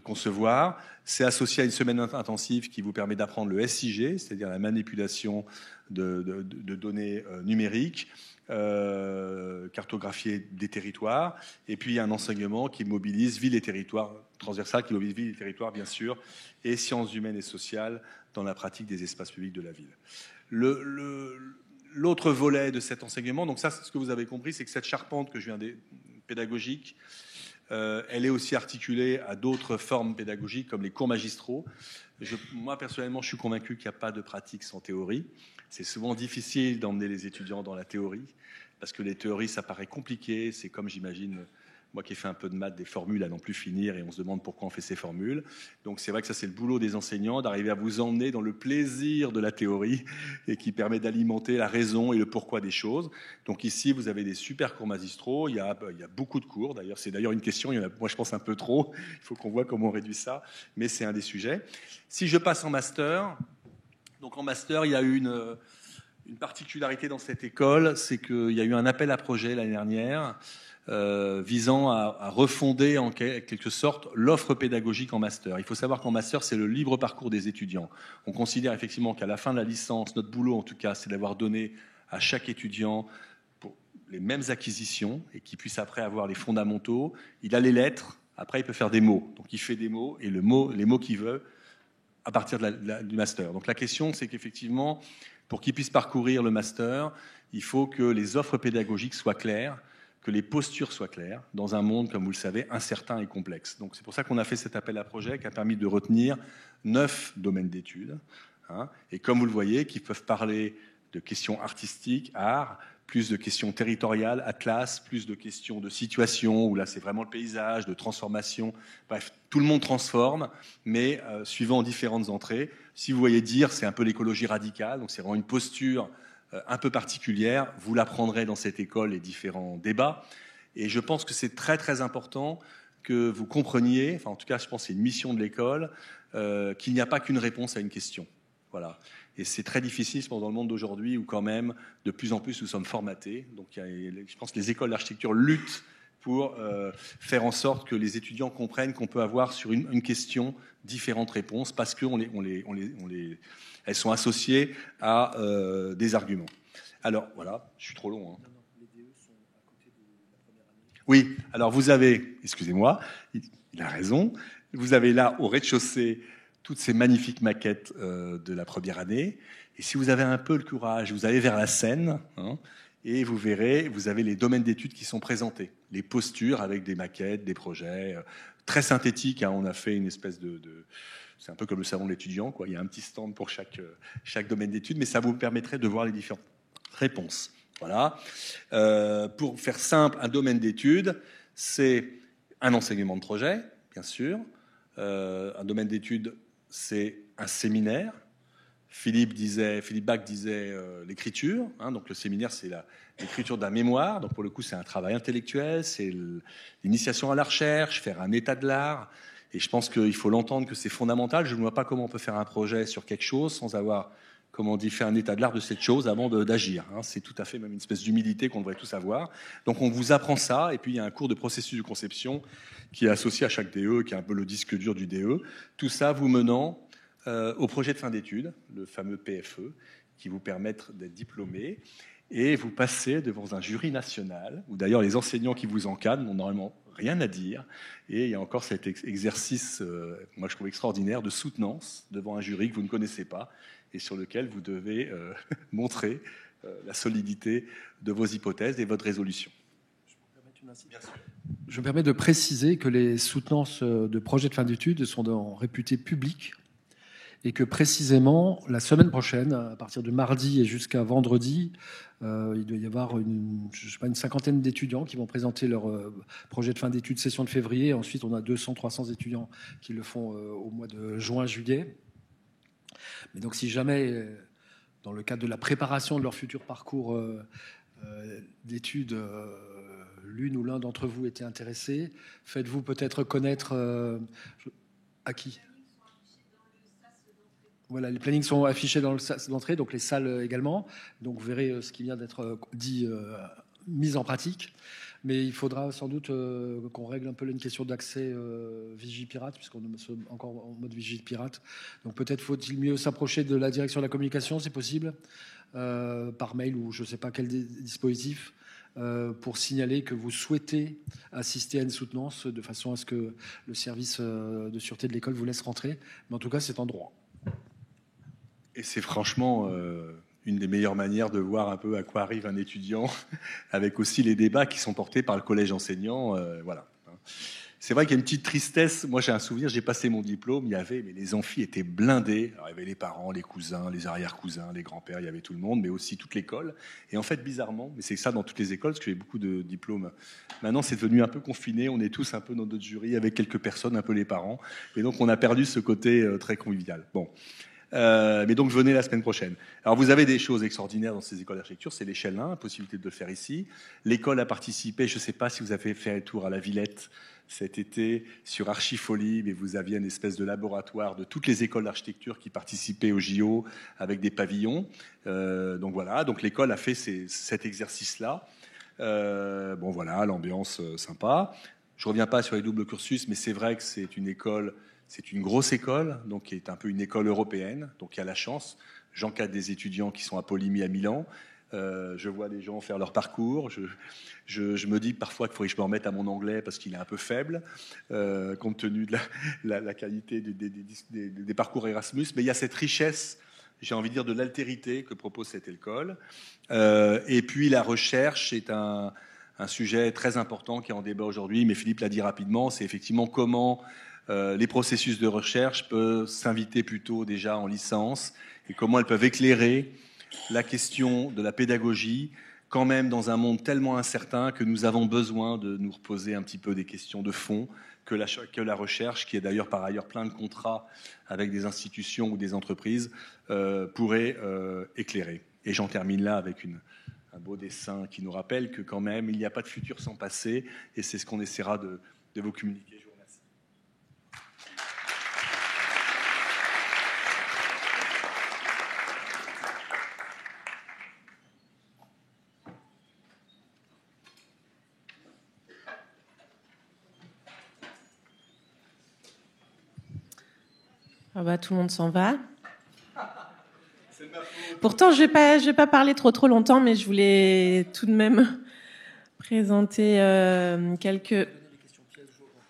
concevoir. C'est associé à une semaine intensive qui vous permet d'apprendre le SIG, c'est-à-dire la manipulation de données numériques, cartographier des territoires, et puis un enseignement qui mobilise ville et territoire, transversal, qui mobilise ville et territoire, bien sûr, et sciences humaines et sociales dans la pratique des espaces publics de la ville. L'autre volet de cet enseignement, donc ça, ce que vous avez compris, c'est que cette charpente que je viens de pédagogique, elle est aussi articulée à d'autres formes pédagogiques comme les cours magistraux. Moi, personnellement, je suis convaincu qu'il n'y a pas de pratique sans théorie. C'est souvent difficile d'emmener les étudiants dans la théorie parce que les théories, ça paraît compliqué. C'est comme, j'imagine, moi qui ai fait un peu de maths, des formules à non plus finir et on se demande pourquoi on fait ces formules. Donc c'est vrai que ça, c'est le boulot des enseignants, d'arriver à vous emmener dans le plaisir de la théorie et qui permet d'alimenter la raison et le pourquoi des choses. Donc ici, vous avez des super cours magistraux. Il y a beaucoup de cours. D'ailleurs, c'est d'ailleurs une question. Il y en a, moi, je pense un peu trop. Il faut qu'on voit comment on réduit ça. Mais c'est un des sujets. Si je passe en master, donc en master, il y a eu une particularité dans cette école, c'est qu'il y a eu un appel à projet l'année dernière visant à refonder en quelque sorte l'offre pédagogique en master. Il faut savoir qu'en master, c'est le libre parcours des étudiants. On considère effectivement qu'à la fin de la licence, notre boulot en tout cas, c'est d'avoir donné à chaque étudiant pour les mêmes acquisitions et qu'il puisse après avoir les fondamentaux. Il a les lettres, après il peut faire des mots. Donc il fait des mots et les mots qu'il veut à partir du master. Donc la question, c'est qu'effectivement, pour qu'il puisse parcourir le master, il faut que les offres pédagogiques soient claires, que les postures soient claires, dans un monde, comme vous le savez, incertain et complexe. Donc c'est pour ça qu'on a fait cet appel à projet qui a permis de retenir 9 domaines d'études, et comme vous le voyez, qui peuvent parler de questions artistiques, art, plus de questions territoriales, atlas, plus de questions de situation, où là c'est vraiment le paysage, de transformation. Bref, tout le monde transforme, mais suivant différentes entrées. Si vous voyez dire, c'est un peu l'écologie radicale, donc c'est vraiment une posture un peu particulière. Vous l'apprendrez dans cette école, les différents débats. Et je pense que c'est très très important que vous compreniez, enfin en tout cas je pense que c'est une mission de l'école, qu'il n'y a pas qu'une réponse à une question. Voilà. Et c'est très difficile, je pense, dans le monde d'aujourd'hui où quand même, de plus en plus, nous sommes formatés. Donc je pense que les écoles d'architecture luttent pour faire en sorte que les étudiants comprennent qu'on peut avoir sur une question différentes réponses parce qu'elles sont associées à des arguments. Alors, voilà, je suis trop long. Hein. Non, les DE sont à côté de la première année. Oui, alors vous avez, excusez-moi, il a raison, vous avez là au rez-de-chaussée toutes ces magnifiques maquettes de la première année. Et si vous avez un peu le courage, vous allez vers la scène, et vous verrez, vous avez les domaines d'études qui sont présentés, les postures avec des maquettes, des projets, très synthétiques. On a fait une espèce c'est un peu comme le salon de l'étudiant, quoi. Il y a un petit stand pour chaque domaine d'études, mais ça vous permettrait de voir les différentes réponses. Voilà. Pour faire simple, un domaine d'études, c'est un enseignement de projet, bien sûr. Un domaine d'études, c'est un séminaire. Philippe Bach disait l'écriture. Donc le séminaire, c'est l'écriture d'un mémoire. Donc pour le coup, c'est un travail intellectuel, c'est l'initiation à la recherche, faire un état de l'art. Et je pense qu'il faut l'entendre que c'est fondamental. Je ne vois pas comment on peut faire un projet sur quelque chose sans avoir, comme on dit, fait un état de l'art de cette chose avant d'agir. C'est tout à fait même une espèce d'humilité qu'on devrait tous avoir. Donc on vous apprend ça. Et puis il y a un cours de processus de conception qui est associé à chaque DE, qui est un peu le disque dur du DE. Tout ça vous menant au projet de fin d'études, le fameux PFE, qui vous permettre d'être diplômé. Et vous passez devant un jury national, où d'ailleurs les enseignants qui vous encadrent n'ont normalement rien à dire. Et il y a encore cet exercice, moi je trouve extraordinaire, de soutenance devant un jury que vous ne connaissez pas et sur lequel vous devez montrer la solidité de vos hypothèses et votre résolution. Je me permets de préciser que les soutenances de projets de fin d'études sont réputées publiques et que précisément la semaine prochaine, à partir de mardi et jusqu'à vendredi, il doit y avoir une cinquantaine d'étudiants qui vont présenter leur projet de fin d'études session de février. Ensuite, on a 200-300 étudiants qui le font au mois de juin-juillet. Mais donc, si jamais dans le cadre de la préparation de leur futur parcours d'études, l'une ou l'un d'entre vous était intéressé. Faites-vous peut-être connaître à qui? Voilà, les plannings sont affichés dans le sas d'entrée, donc les salles également. Donc vous verrez ce qui vient d'être dit, mis en pratique. Mais il faudra sans doute qu'on règle un peu une question d'accès Vigipirate, puisqu'on est encore en mode Vigipirate. Donc peut-être faut-il mieux s'approcher de la direction de la communication, c'est possible, par mail ou je ne sais pas quel dispositif, pour signaler que vous souhaitez assister à une soutenance de façon à ce que le service de sûreté de l'école vous laisse rentrer. Mais en tout cas, c'est en droit. Et c'est franchement une des meilleures manières de voir un peu à quoi arrive un étudiant, avec aussi les débats qui sont portés par le collège enseignant. Voilà. C'est vrai qu'il y a une petite tristesse. Moi, j'ai un souvenir, j'ai passé mon diplôme, mais les amphis étaient blindés. Alors, il y avait les parents, les cousins, les arrière-cousins, les grands-pères, il y avait tout le monde, mais aussi toute l'école. Et en fait, bizarrement, mais c'est ça dans toutes les écoles, parce que j'ai beaucoup de diplômes. Maintenant, c'est devenu un peu confiné. On est tous un peu dans notre jury, avec quelques personnes, un peu les parents. Et donc, on a perdu ce côté très convivial. Bon. Mais donc venez la semaine prochaine. Alors vous avez des choses extraordinaires dans ces écoles d'architecture, c'est l'échelle 1, possibilité de le faire ici. L'école a participé, je ne sais pas si vous avez fait un tour à la Villette cet été sur Archifolie, mais vous aviez une espèce de laboratoire de toutes les écoles d'architecture qui participaient au JO avec des pavillons. Donc voilà, donc l'école a fait cet exercice-là. Bon voilà, l'ambiance sympa. Je ne reviens pas sur les doubles cursus, mais c'est vrai que c'est une école. C'est une grosse école, donc qui est un peu une école européenne. Donc il y a la chance. J'encadre des étudiants qui sont à Polimi à Milan. Je vois des gens faire leur parcours. Je me dis parfois qu'il faudrait que je me remette à mon anglais parce qu'il est un peu faible, compte tenu de la qualité des parcours Erasmus. Mais il y a cette richesse, j'ai envie de dire, de l'altérité que propose cette école. Et puis la recherche est un sujet très important qui est en débat aujourd'hui. Mais Philippe l'a dit rapidement, c'est effectivement comment les processus de recherche peuvent s'inviter plutôt déjà en licence et comment elles peuvent éclairer la question de la pédagogie quand même dans un monde tellement incertain que nous avons besoin de nous reposer un petit peu des questions de fond que la recherche, qui est d'ailleurs par ailleurs plein de contrats avec des institutions ou des entreprises, pourrait éclairer. Et j'en termine là avec un beau dessin qui nous rappelle que quand même il n'y a pas de futur sans passé, et c'est ce qu'on essaiera de vous communiquer. Ah bah, tout le monde s'en va. Pourtant, je vais pas parler trop longtemps, mais je voulais tout de même présenter quelques...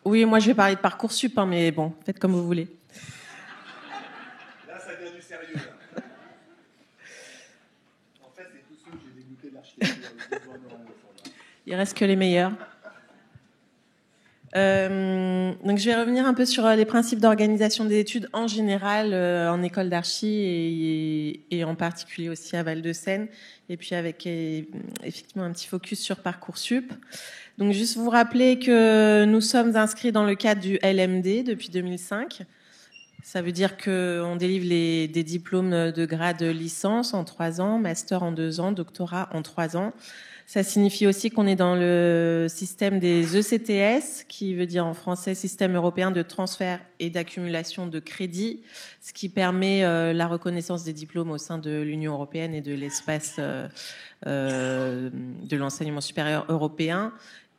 Oui, moi je vais parler de Parcoursup, hein, mais bon, faites comme vous voulez. Là, ça devient du sérieux. Là. En fait, c'est tous ceux que j'ai dégoûtés de l'architecture. Il reste que les meilleurs. Donc je vais revenir un peu sur les principes d'organisation des études en général en école d'archi et en particulier aussi à Val-de-Seine, et puis avec effectivement un petit focus sur Parcoursup. Donc juste vous rappeler que nous sommes inscrits dans le cadre du LMD depuis 2005. Ça veut dire qu'on délivre des diplômes de grade licence en 3 ans, master en 2 ans, doctorat en 3 ans. Ça signifie aussi qu'on est dans le système des ECTS, qui veut dire en français Système européen de transfert et d'accumulation de crédits, ce qui permet la reconnaissance des diplômes au sein de l'Union européenne et de l'espace de l'enseignement supérieur européen,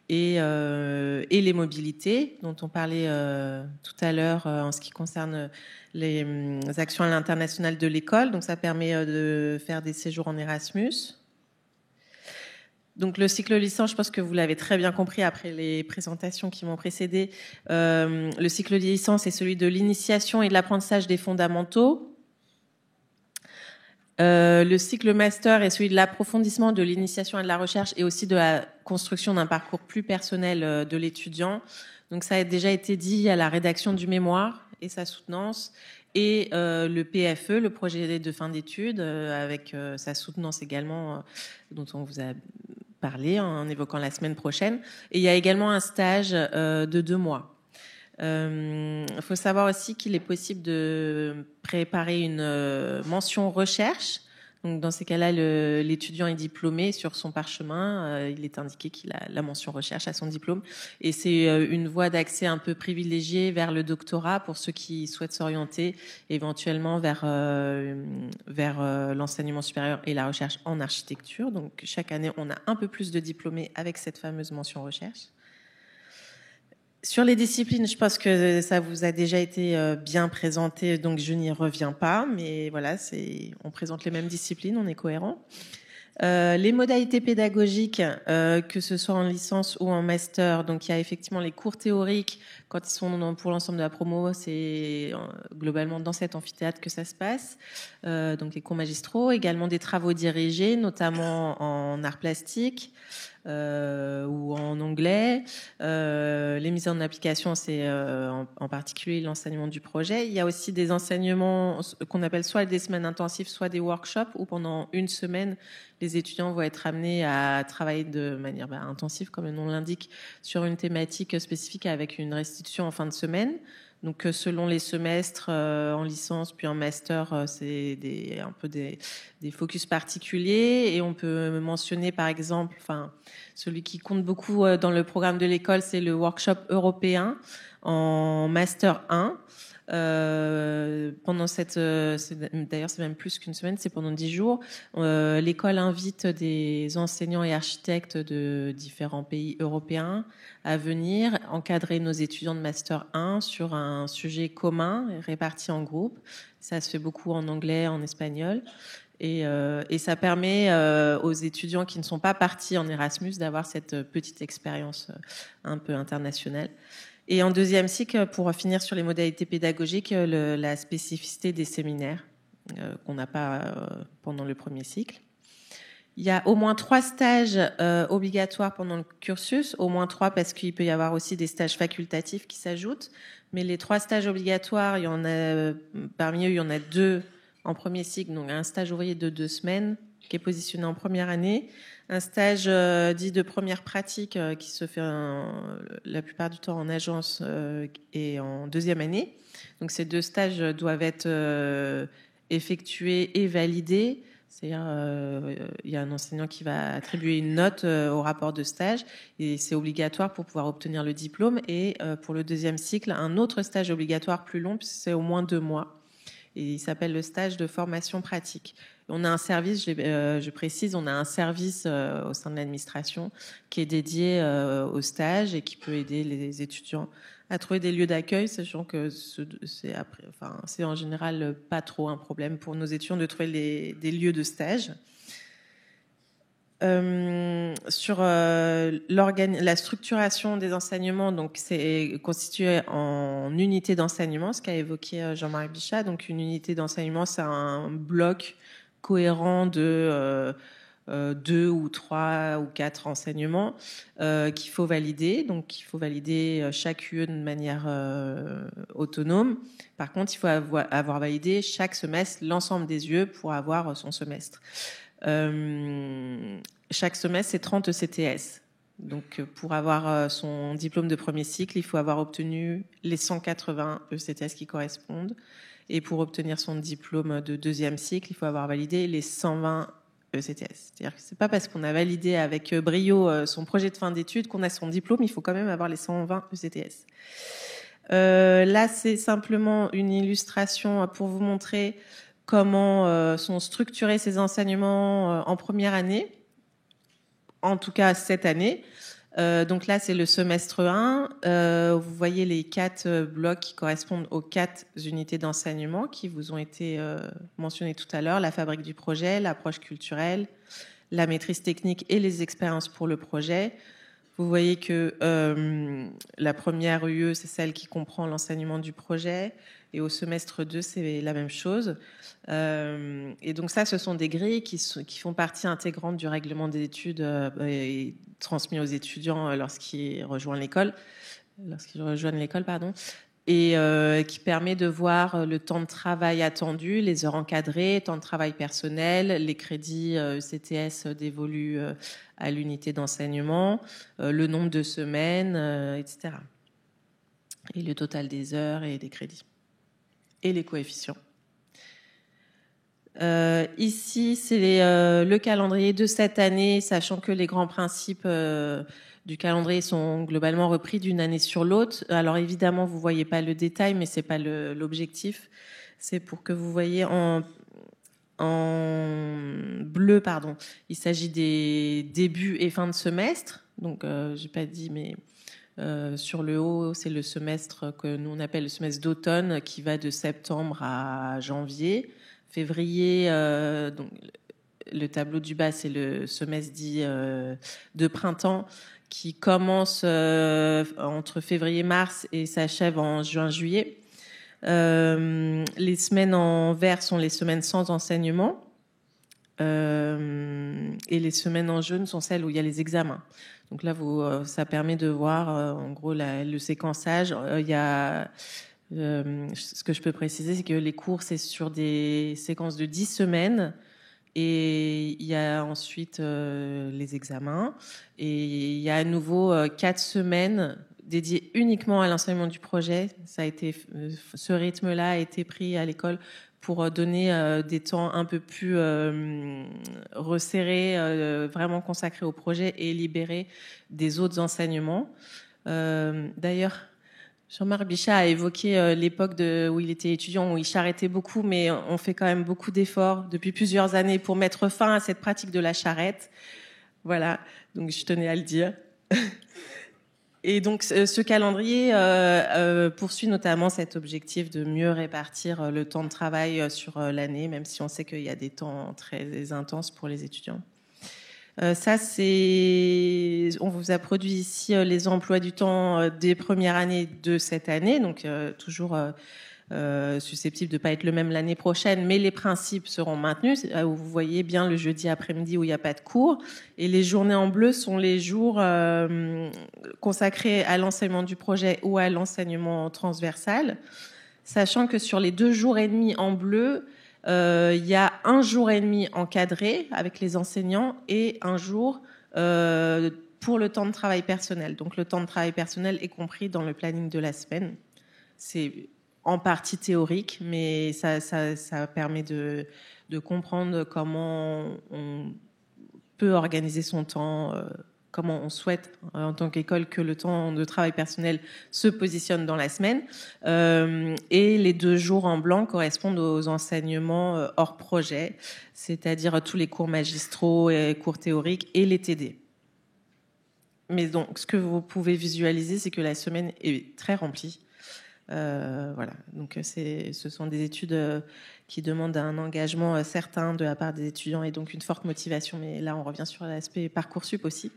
et les mobilités dont on parlait tout à l'heure en ce qui concerne les actions à l'international de l'école. Donc ça permet de faire des séjours en Erasmus. Donc le cycle licence, je pense que vous l'avez très bien compris après les présentations qui m'ont précédé. Le cycle licence est celui de l'initiation et de l'apprentissage des fondamentaux. Le cycle master est celui de l'approfondissement de l'initiation et de la recherche et aussi de la construction d'un parcours plus personnel de l'étudiant. Donc ça a déjà été dit, il y a la rédaction du mémoire et sa soutenance, et le PFE, le projet de fin d'études, avec sa soutenance également, dont on vous a parlé en évoquant la semaine prochaine. Et il y a également un stage de 2 mois. Il faut savoir aussi qu'il est possible de préparer une mention recherche. Donc dans ces cas-là, l'étudiant est diplômé sur son parchemin. Il est indiqué qu'il a la mention recherche à son diplôme. Et c'est une voie d'accès un peu privilégiée vers le doctorat pour ceux qui souhaitent s'orienter éventuellement vers l'enseignement supérieur et la recherche en architecture. Donc chaque année, on a un peu plus de diplômés avec cette fameuse mention recherche. Sur les disciplines, je pense que ça vous a déjà été bien présenté, donc je n'y reviens pas. Mais voilà, on présente les mêmes disciplines, on est cohérent. Les modalités pédagogiques, que ce soit en licence ou en master, donc il y a effectivement les cours théoriques. Quand ils sont pour l'ensemble de la promo, c'est globalement dans cet amphithéâtre que ça se passe. Donc les cours magistraux, également des travaux dirigés, notamment en arts plastiques. Ou en anglais. Les mises en application, c'est en particulier l'enseignement du projet. Il y a aussi des enseignements qu'on appelle soit des semaines intensives, soit des workshops, où pendant une semaine, les étudiants vont être amenés à travailler de manière intensive, comme le nom l'indique, sur une thématique spécifique avec une restitution en fin de semaine. Donc, selon les semestres, en licence puis en master, c'est un peu des focus particuliers. Et on peut mentionner, par exemple, celui qui compte beaucoup dans le programme de l'école, c'est le workshop européen en master 1. Pendant d'ailleurs c'est même plus qu'une semaine, c'est pendant 10 jours. L'école invite des enseignants et architectes de différents pays européens à venir encadrer nos étudiants de master 1 sur un sujet commun réparti en groupes. Ça se fait beaucoup en anglais, en espagnol. Et ça permet aux étudiants qui ne sont pas partis en Erasmus d'avoir cette petite expérience un peu internationale. Et en deuxième cycle, pour finir sur les modalités pédagogiques, la spécificité des séminaires qu'on n'a pas pendant le premier cycle. Il y a au moins 3 stages obligatoires pendant le cursus, au moins 3 parce qu'il peut y avoir aussi des stages facultatifs qui s'ajoutent. Mais les 3 stages obligatoires, parmi eux, il y en a 2 en premier cycle, donc un stage ouvrier de 2 semaines qui est positionné en première année, un stage dit de première pratique qui se fait la plupart du temps en agence et en deuxième année. Donc ces 2 stages doivent être effectués et validés. C'est-à-dire, il y a un enseignant qui va attribuer une note au rapport de stage et c'est obligatoire pour pouvoir obtenir le diplôme. Et pour le deuxième cycle, un autre stage obligatoire plus long, puisque c'est au moins 2 mois. Et il s'appelle le stage de formation pratique. On a un service, je précise, on a un service au sein de l'administration qui est dédié au stage et qui peut aider les étudiants à trouver des lieux d'accueil, sachant que c'est en général pas trop un problème pour nos étudiants de trouver des lieux de stage. Sur la structuration des enseignements, donc c'est constitué en unités d'enseignement, ce qu'a évoqué Jean-Marc Bichat. Donc une unité d'enseignement, c'est un bloc cohérent de 2 ou 3 ou 4 enseignements qu'il faut valider. Donc il faut valider chaque UE de manière autonome. Par contre, il faut avoir validé chaque semestre l'ensemble des UE pour avoir son semestre. Chaque semestre, c'est 30 ECTS. Donc, pour avoir son diplôme de premier cycle, il faut avoir obtenu les 180 ECTS qui correspondent. Et pour obtenir son diplôme de deuxième cycle, il faut avoir validé les 120 ECTS. C'est-à-dire que c'est pas parce qu'on a validé avec brio son projet de fin d'études qu'on a son diplôme, il faut quand même avoir les 120 ECTS. Là, c'est simplement une illustration pour vous montrer comment sont structurés ces enseignements en première année, en tout cas cette année. Donc là, c'est le semestre 1. Vous voyez les 4 blocs qui correspondent aux 4 unités d'enseignement qui vous ont été mentionnées tout à l'heure. La fabrique du projet, l'approche culturelle, la maîtrise technique et les expériences pour le projet. Vous voyez que la première UE, c'est celle qui comprend l'enseignement du projet. Et au semestre 2, c'est la même chose. Et donc ça, ce sont des grilles qui font partie intégrante du règlement des études et transmis aux étudiants lorsqu'ils rejoignent l'école. Et qui permet de voir le temps de travail attendu, les heures encadrées, temps de travail personnel, les crédits ECTS dévolus à l'unité d'enseignement, le nombre de semaines, etc. Et le total des heures et des crédits. Et les coefficients. Ici, c'est le calendrier de cette année, sachant que les grands principes du calendrier sont globalement repris d'une année sur l'autre. Alors évidemment, vous voyez pas le détail, mais c'est pas l'objectif. C'est pour que vous voyez en bleu, pardon. Il s'agit des débuts et fins de semestre. Donc, j'ai pas dit, mais sur le haut, c'est le semestre que nous on appelle le semestre d'automne, qui va de septembre à janvier. Février, donc le tableau du bas, c'est le semestre dit de printemps, qui commence entre février et mars et s'achève en juin-juillet. Les semaines en vert sont les semaines sans enseignement, et les semaines en jaune sont celles où il y a les examens. Donc là, ça permet de voir en gros le séquençage. Il y a ce que je peux préciser, c'est que les cours, c'est sur des séquences de 10 semaines. Et il y a ensuite les examens. Et il y a à nouveau 4 semaines dédiées uniquement à l'enseignement du projet. Ce rythme-là a été pris à l'école pour donner des temps un peu plus resserrés, vraiment consacrés au projet et libérés des autres enseignements. D'ailleurs, Jean-Marc Bichat a évoqué l'époque où il était étudiant, où il charrettait beaucoup, mais on fait quand même beaucoup d'efforts depuis plusieurs années pour mettre fin à cette pratique de la charrette. Voilà, donc je tenais à le dire. Et donc ce calendrier poursuit notamment cet objectif de mieux répartir le temps de travail sur l'année, même si on sait qu'il y a des temps très intenses pour les étudiants. Ça, on vous a produit ici les emplois du temps des premières années de cette année, donc toujours susceptible de ne pas être le même l'année prochaine, mais les principes seront maintenus. Vous voyez bien le jeudi après-midi où il n'y a pas de cours, et les journées en bleu sont les jours consacrés à l'enseignement du projet ou à l'enseignement transversal, sachant que sur les 2 jours et demi en bleu, il y a 1 jour et demi encadré avec les enseignants et 1 jour pour le temps de travail personnel. Donc le temps de travail personnel est compris dans le planning de la semaine. C'est en partie théorique, mais ça permet de comprendre comment on peut organiser son temps, comment on souhaite en tant qu'école que le temps de travail personnel se positionne dans la semaine. Et les 2 jours en blanc correspondent aux enseignements hors projet, c'est-à-dire tous les cours magistraux et cours théoriques et les TD. Mais donc, ce que vous pouvez visualiser, c'est que la semaine est très remplie. Voilà. Donc, ce sont des études qui demandent un engagement certain de la part des étudiants et donc une forte motivation. Mais là, on revient sur l'aspect Parcoursup aussi.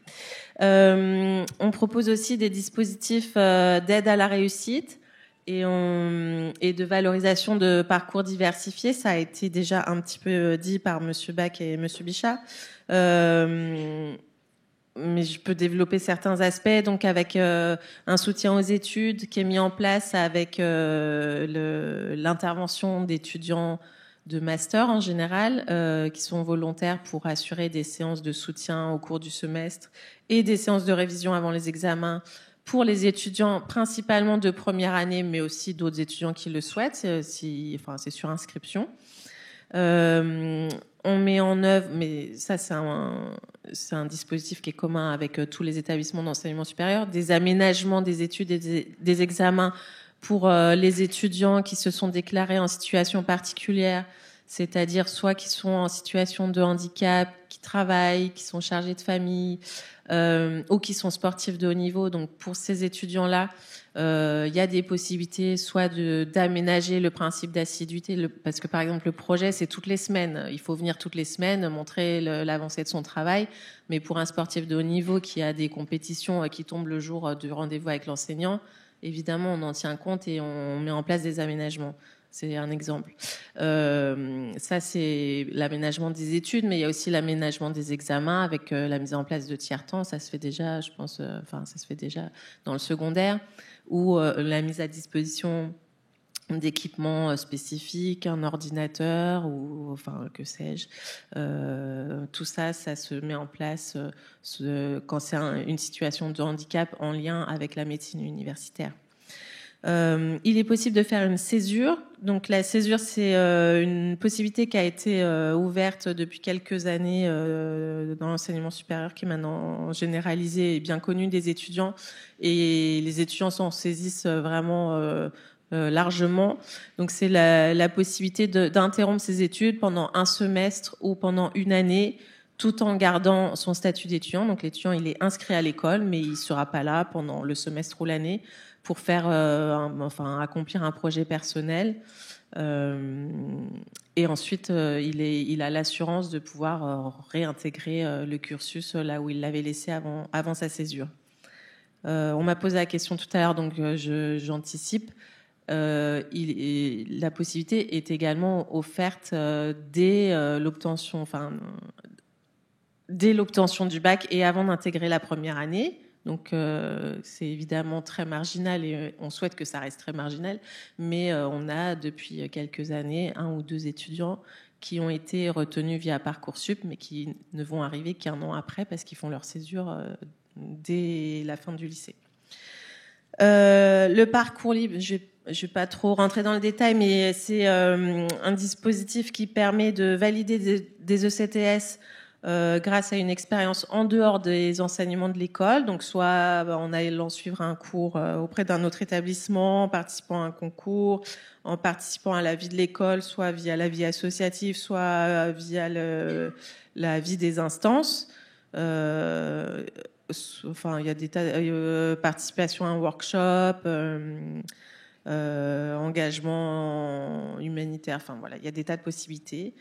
On propose aussi des dispositifs d'aide à la réussite et de valorisation de parcours diversifiés. Ça a été déjà un petit peu dit par Monsieur Bach et Monsieur Bichat. Mais je peux développer certains aspects, donc avec un soutien aux études qui est mis en place avec l'intervention d'étudiants de master en général, qui sont volontaires pour assurer des séances de soutien au cours du semestre et des séances de révision avant les examens pour les étudiants principalement de première année, mais aussi d'autres étudiants qui le souhaitent, c'est sur inscription. On met en œuvre, mais ça c'est un dispositif qui est commun avec tous les établissements d'enseignement supérieur, des aménagements des études et des examens pour les étudiants qui se sont déclarés en situation particulière, c'est-à-dire soit qui sont en situation de handicap, qui travaillent, qui sont chargés de famille, ou qui sont sportifs de haut niveau. Donc pour ces étudiants-là, il y a des possibilités soit d'aménager le principe d'assiduité, parce que par exemple le projet c'est toutes les semaines, il faut venir toutes les semaines montrer l'avancée de son travail, mais pour un sportif de haut niveau qui a des compétitions qui tombent le jour du rendez-vous avec l'enseignant, évidemment on en tient compte et on met en place des aménagements. C'est un exemple. Ça, c'est l'aménagement des études, mais il y a aussi l'aménagement des examens avec la mise en place de tiers-temps. Ça se fait déjà, je pense, ça se fait déjà dans le secondaire, ou la mise à disposition d'équipements spécifiques, un ordinateur, ou que sais-je. Tout ça, ça se met en place quand c'est une situation de handicap en lien avec la médecine universitaire. Il est possible de faire une césure. Donc la césure, c'est une possibilité qui a été ouverte depuis quelques années dans l'enseignement supérieur, qui est maintenant généralisée et bien connue des étudiants. Et les étudiants s'en saisissent vraiment largement. Donc c'est la possibilité d'interrompre ses études pendant un semestre ou pendant une année, tout en gardant son statut d'étudiant. Donc l'étudiant, il est inscrit à l'école, mais il sera pas là pendant le semestre ou l'année pour faire, accomplir un projet personnel. Et ensuite, il a l'assurance de pouvoir réintégrer le cursus là où il l'avait laissé avant sa césure. On m'a posé la question tout à l'heure, donc j'anticipe. La possibilité est également offerte dès l'obtention du bac et avant d'intégrer la première année. Donc c'est évidemment très marginal et on souhaite que ça reste très marginal, mais on a depuis quelques années 1 ou 2 étudiants qui ont été retenus via Parcoursup, mais qui ne vont arriver qu'1 an après parce qu'ils font leur césure dès la fin du lycée. Le parcours libre, je vais pas trop rentrer dans le détail, mais c'est un dispositif qui permet de valider des ECTS grâce à une expérience en dehors des enseignements de l'école, donc soit en allant suivre un cours auprès d'un autre établissement, en participant à un concours, en participant à la vie de l'école, soit via la vie associative, soit via la vie des instances. Il y a des tas participation à un workshop, engagement humanitaire, il y a des tas de possibilités.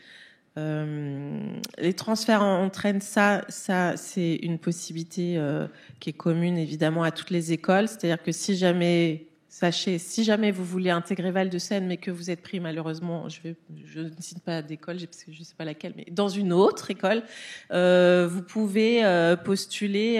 Les transferts entraînent ça c'est une possibilité qui est commune évidemment à toutes les écoles, c'est-à-dire que si jamais vous voulez intégrer Val-de-Seine mais que vous êtes pris malheureusement, je ne cite pas d'école parce que je ne sais pas laquelle, mais dans une autre école, vous pouvez postuler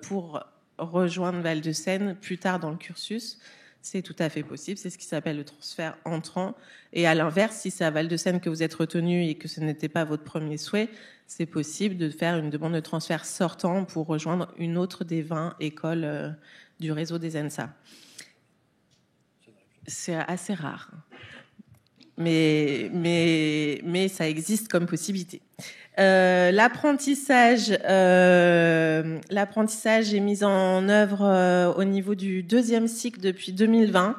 pour rejoindre Val-de-Seine plus tard dans le cursus. C'est tout à fait possible, c'est ce qui s'appelle le transfert entrant. Et à l'inverse, si c'est à Val-de-Seine que vous êtes retenu et que ce n'était pas votre premier souhait, c'est possible de faire une demande de transfert sortant pour rejoindre une autre des 20 écoles du réseau des ENSA. C'est assez rare, mais ça existe comme possibilité. L'apprentissage est mis en œuvre au niveau du 2e cycle depuis 2020.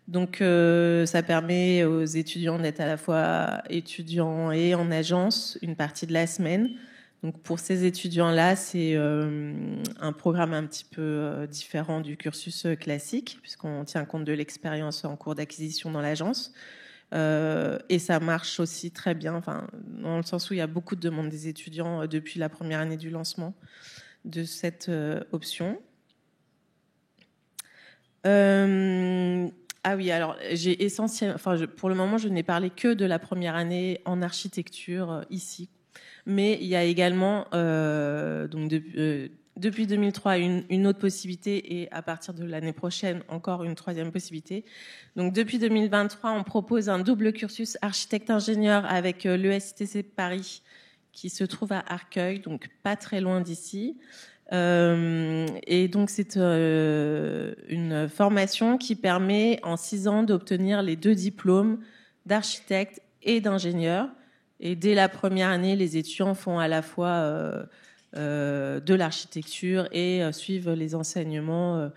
Donc, ça permet aux étudiants d'être à la fois étudiants et en agence une partie de la semaine. Donc, pour ces étudiants-là, c'est un programme un petit peu différent du cursus classique, puisqu'on tient compte de l'expérience en cours d'acquisition dans l'agence. Et ça marche aussi très bien, dans le sens où il y a beaucoup de demandes des étudiants depuis la première année du lancement de cette option. Oui, alors pour le moment, je n'ai parlé que de la première année en architecture ici, mais il y a également depuis 2003 une autre possibilité et à partir de l'année prochaine encore une 3e possibilité. Donc depuis 2023, on propose un double cursus architecte-ingénieur avec l'ESTC Paris qui se trouve à Arcueil, donc pas très loin d'ici. Et donc c'est une formation qui permet en 6 ans d'obtenir les 2 diplômes d'architecte et d'ingénieur. Et dès la première année, les étudiants font à la fois de l'architecture et suivent les enseignements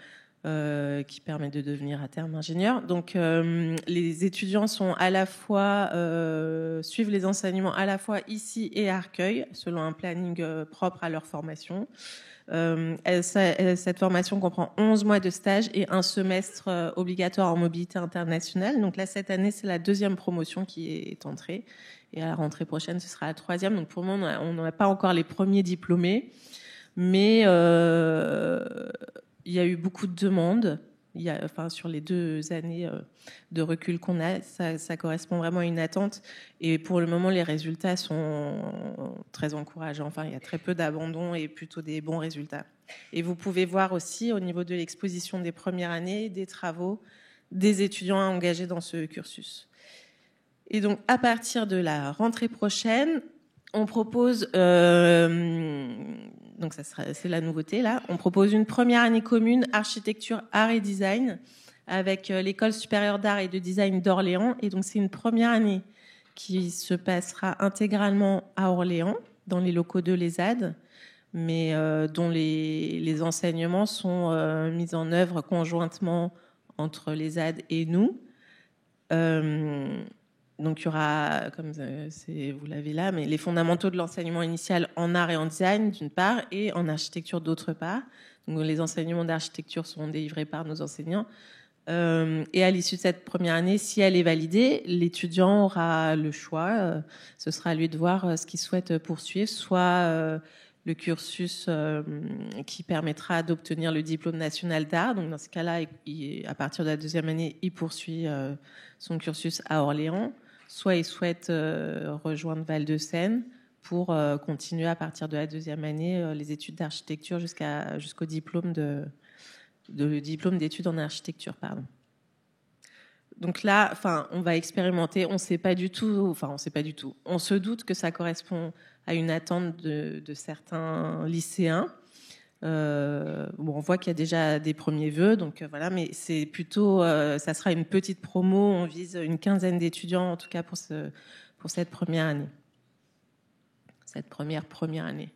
qui permettent de devenir à terme ingénieur. Donc les étudiants sont à la fois suivent les enseignements à la fois ici et à Arcueil selon un planning propre à leur formation. Cette formation comprend 11 mois de stage et un semestre obligatoire en mobilité internationale. Donc là, cette année, c'est la 2e promotion qui est entrée. Et à la rentrée prochaine, ce sera la 3e. Donc pour le moment, on n'a pas encore les premiers diplômés. Mais il y a eu beaucoup de demandes. Sur les 2 années de recul qu'on a, ça correspond vraiment à une attente. Et pour le moment, les résultats sont très encourageants. Il y a très peu d'abandon et plutôt des bons résultats. Et vous pouvez voir aussi, au niveau de l'exposition des premières années, des travaux des étudiants engagés dans ce cursus. Et donc, à partir de la rentrée prochaine, on propose... c'est la nouveauté là. On propose une première année commune architecture, art et design avec l'École supérieure d'art et de design d'Orléans. Et donc, c'est une première année qui se passera intégralement à Orléans, dans les locaux de l'ESAD, mais dont les enseignements sont mis en œuvre conjointement entre l'ESAD et nous. Donc, il y aura, comme vous l'avez là, mais les fondamentaux de l'enseignement initial en art et en design, d'une part, et en architecture, d'autre part. Donc, les enseignements d'architecture seront délivrés par nos enseignants. Et à l'issue de cette première année, si elle est validée, l'étudiant aura le choix. Ce sera à lui de voir ce qu'il souhaite poursuivre, soit le cursus qui permettra d'obtenir le diplôme national d'art. Donc, dans ce cas-là, à partir de la deuxième année, il poursuit son cursus à Orléans. Soit il souhaite rejoindre Val-de-Seine pour continuer à partir de la deuxième année les études d'architecture jusqu'au diplôme diplôme d'études en architecture, pardon. Donc là, on va expérimenter. On sait pas du tout. On se doute que ça correspond à une attente de certains lycéens. On voit qu'il y a déjà des premiers vœux, donc voilà. Mais c'est plutôt, ça sera une petite promo. On vise une quinzaine d'étudiants, en tout cas pour cette première année. Cette première année.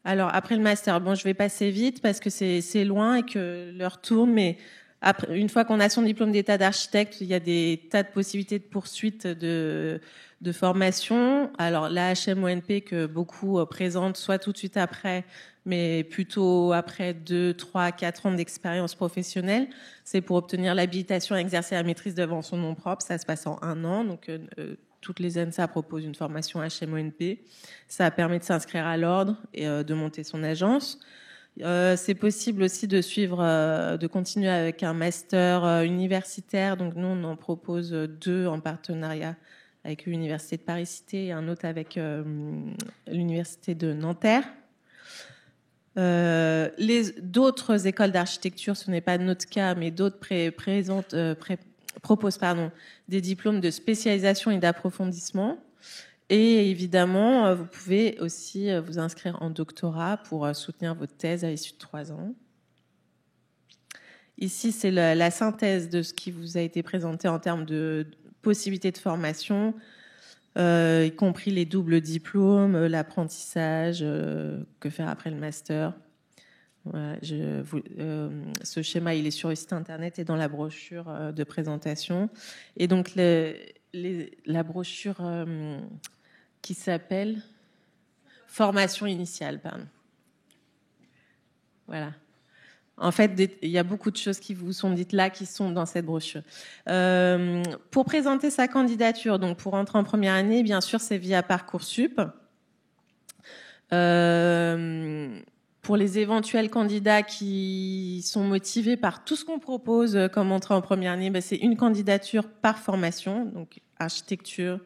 Alors, après le master, je vais passer vite parce que c'est loin et que l'heure tourne, mais après, une fois qu'on a son diplôme d'état d'architecte, il y a des tas de possibilités de poursuite de formation. Alors, la HMONP que beaucoup présentent, soit tout de suite après, mais plutôt après 2, 3, 4 ans d'expérience professionnelle, c'est pour obtenir l'habilitation à exercer la maîtrise devant son nom propre. Ça se passe en 1 an, donc toutes les ENSA proposent une formation HMONP. Ça permet de s'inscrire à l'ordre et de monter son agence. C'est possible aussi de suivre, de continuer avec un master universitaire. Donc nous, on en propose 2 en partenariat avec l'Université de Paris-Cité et un autre avec l'Université de Nanterre. D'autres écoles d'architecture, ce n'est pas notre cas, mais d'autres proposent des diplômes de spécialisation et d'approfondissement. Et évidemment, vous pouvez aussi vous inscrire en doctorat pour soutenir votre thèse à l'issue de 3 ans. Ici, c'est la synthèse de ce qui vous a été présenté en termes de possibilités de formation, y compris les doubles diplômes, l'apprentissage, que faire après le master. Voilà, ce schéma, il est sur le site internet et dans la brochure de présentation. Et donc, la brochure qui s'appelle Formation initiale, pardon. Voilà. En fait, il y a beaucoup de choses qui vous sont dites là qui sont dans cette brochure. Pour présenter sa candidature, donc pour entrer en première année, bien sûr, c'est via Parcoursup. Pour les éventuels candidats qui sont motivés par tout ce qu'on propose comme entrée en première année, c'est une candidature par formation. Donc, architecture,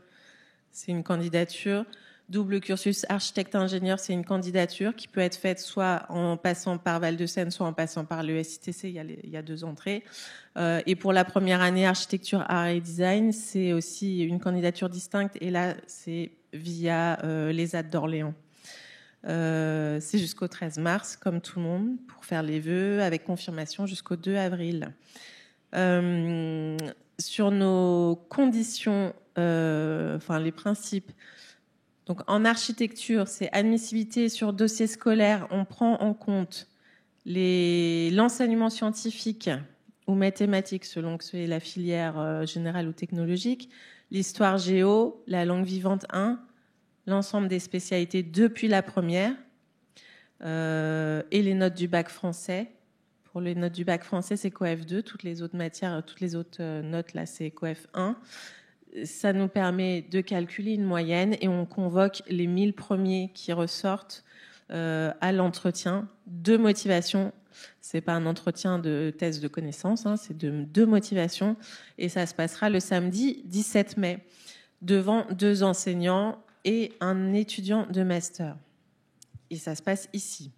c'est une candidature. Double cursus architecte-ingénieur, c'est une candidature qui peut être faite soit en passant par Val-de-Seine, soit en passant par le SITC. Il y a 2 entrées. Et pour la première année, architecture, art et design, c'est aussi une candidature distincte. Et là, c'est via l'ESAD d'Orléans. C'est jusqu'au 13 mars, comme tout le monde, pour faire les vœux, avec confirmation jusqu'au 2 avril. Sur nos conditions, les principes, donc en architecture, c'est admissibilité sur dossier scolaire. On prend en compte l'enseignement scientifique ou mathématique, selon que c'est la filière générale ou technologique, l'histoire géo, la langue vivante 1, l'ensemble des spécialités depuis la première, et les notes du bac français. Pour les notes du bac français, c'est COEF 2. Toutes les autres matières, toutes les autres notes, là, c'est COEF 1. Ça nous permet de calculer une moyenne et on convoque les 1000 premiers qui ressortent à l'entretien de motivation. C'est pas un entretien de test de connaissances, c'est de motivation. Et ça se passera le samedi 17 mai devant 2 enseignants et un étudiant de master. Et ça se passe ici.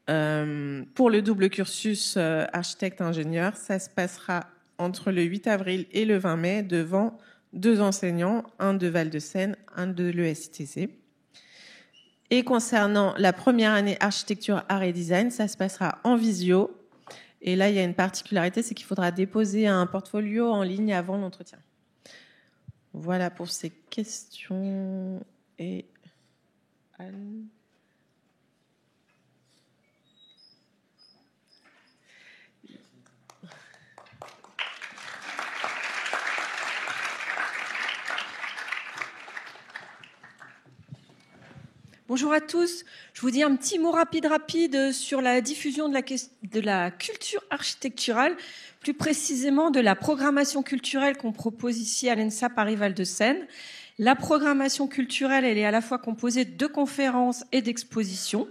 Pour le double cursus architecte-ingénieur, ça se passera entre le 8 avril et le 20 mai devant 2 enseignants, un de Val-de-Seine, un de l'ESTC. Et concernant la première année architecture, art et design, ça se passera en visio Et là, il y a une particularité, c'est qu'il faudra déposer un portfolio en ligne avant l'entretien. Voilà pour ces questions. Et Anne. Bonjour à tous. Je vous dis un petit mot rapide sur la diffusion de la culture architecturale, plus précisément de la programmation culturelle qu'on propose ici à l'ENSA Paris-Val de Seine. La programmation culturelle, elle est à la fois composée de conférences et d'expositions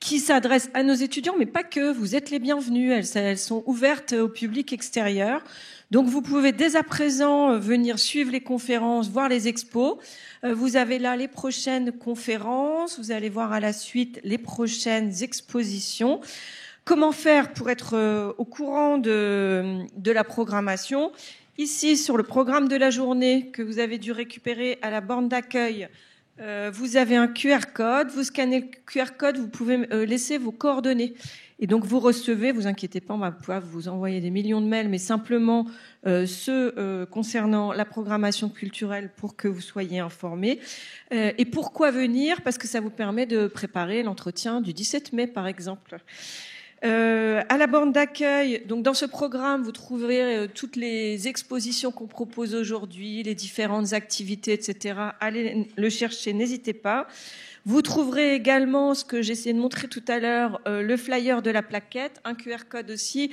qui s'adressent à nos étudiants, mais pas que. Vous êtes les bienvenus. Elles sont ouvertes au public extérieur. Donc, vous pouvez dès à présent venir suivre les conférences, voir les expos. Vous avez là les prochaines conférences. Vous allez voir à la suite les prochaines expositions. Comment faire pour être au courant de la programmation ? Ici, sur le programme de la journée que vous avez dû récupérer à la borne d'accueil, vous avez un QR code. Vous scannez le QR code, vous pouvez laisser vos coordonnées. Et donc, vous recevez, vous inquiétez pas, on va pouvoir vous envoyer des millions de mails, mais simplement ceux concernant la programmation culturelle pour que vous soyez informés. Et pourquoi venir ? Parce que ça vous permet de préparer l'entretien du 17 mai, par exemple. À la borne d'accueil, donc dans ce programme, vous trouverez toutes les expositions qu'on propose aujourd'hui, les différentes activités, etc. Allez le chercher, n'hésitez pas. Vous trouverez également ce que j'ai essayé de montrer tout à l'heure, le flyer de la plaquette, un QR code aussi.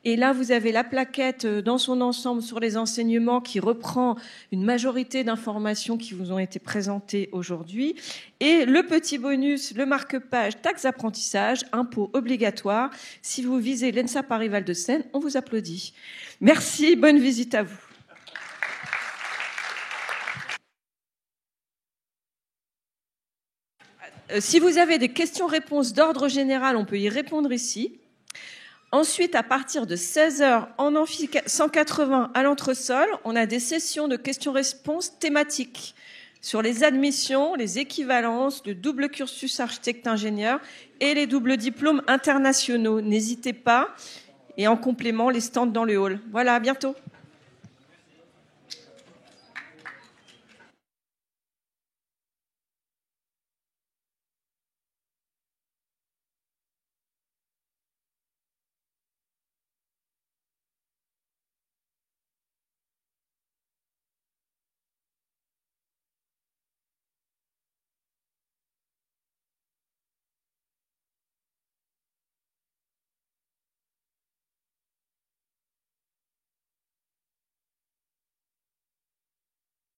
Et là, vous avez la plaquette dans son ensemble sur les enseignements qui reprend une majorité d'informations qui vous ont été présentées aujourd'hui. Et le petit bonus, le marque-page taxe apprentissage, impôt obligatoire. Si vous visez l'ENSA Paris-Val de Seine, on vous applaudit. Merci, bonne visite à vous. Si vous avez des questions-réponses d'ordre général, on peut y répondre ici. Ensuite, à partir de 16h, en amphi 180 à l'entresol, on a des sessions de questions-réponses thématiques sur les admissions, les équivalences, le double cursus architecte-ingénieur et les doubles diplômes internationaux. N'hésitez pas. Et en complément, les stands dans le hall. Voilà, à bientôt.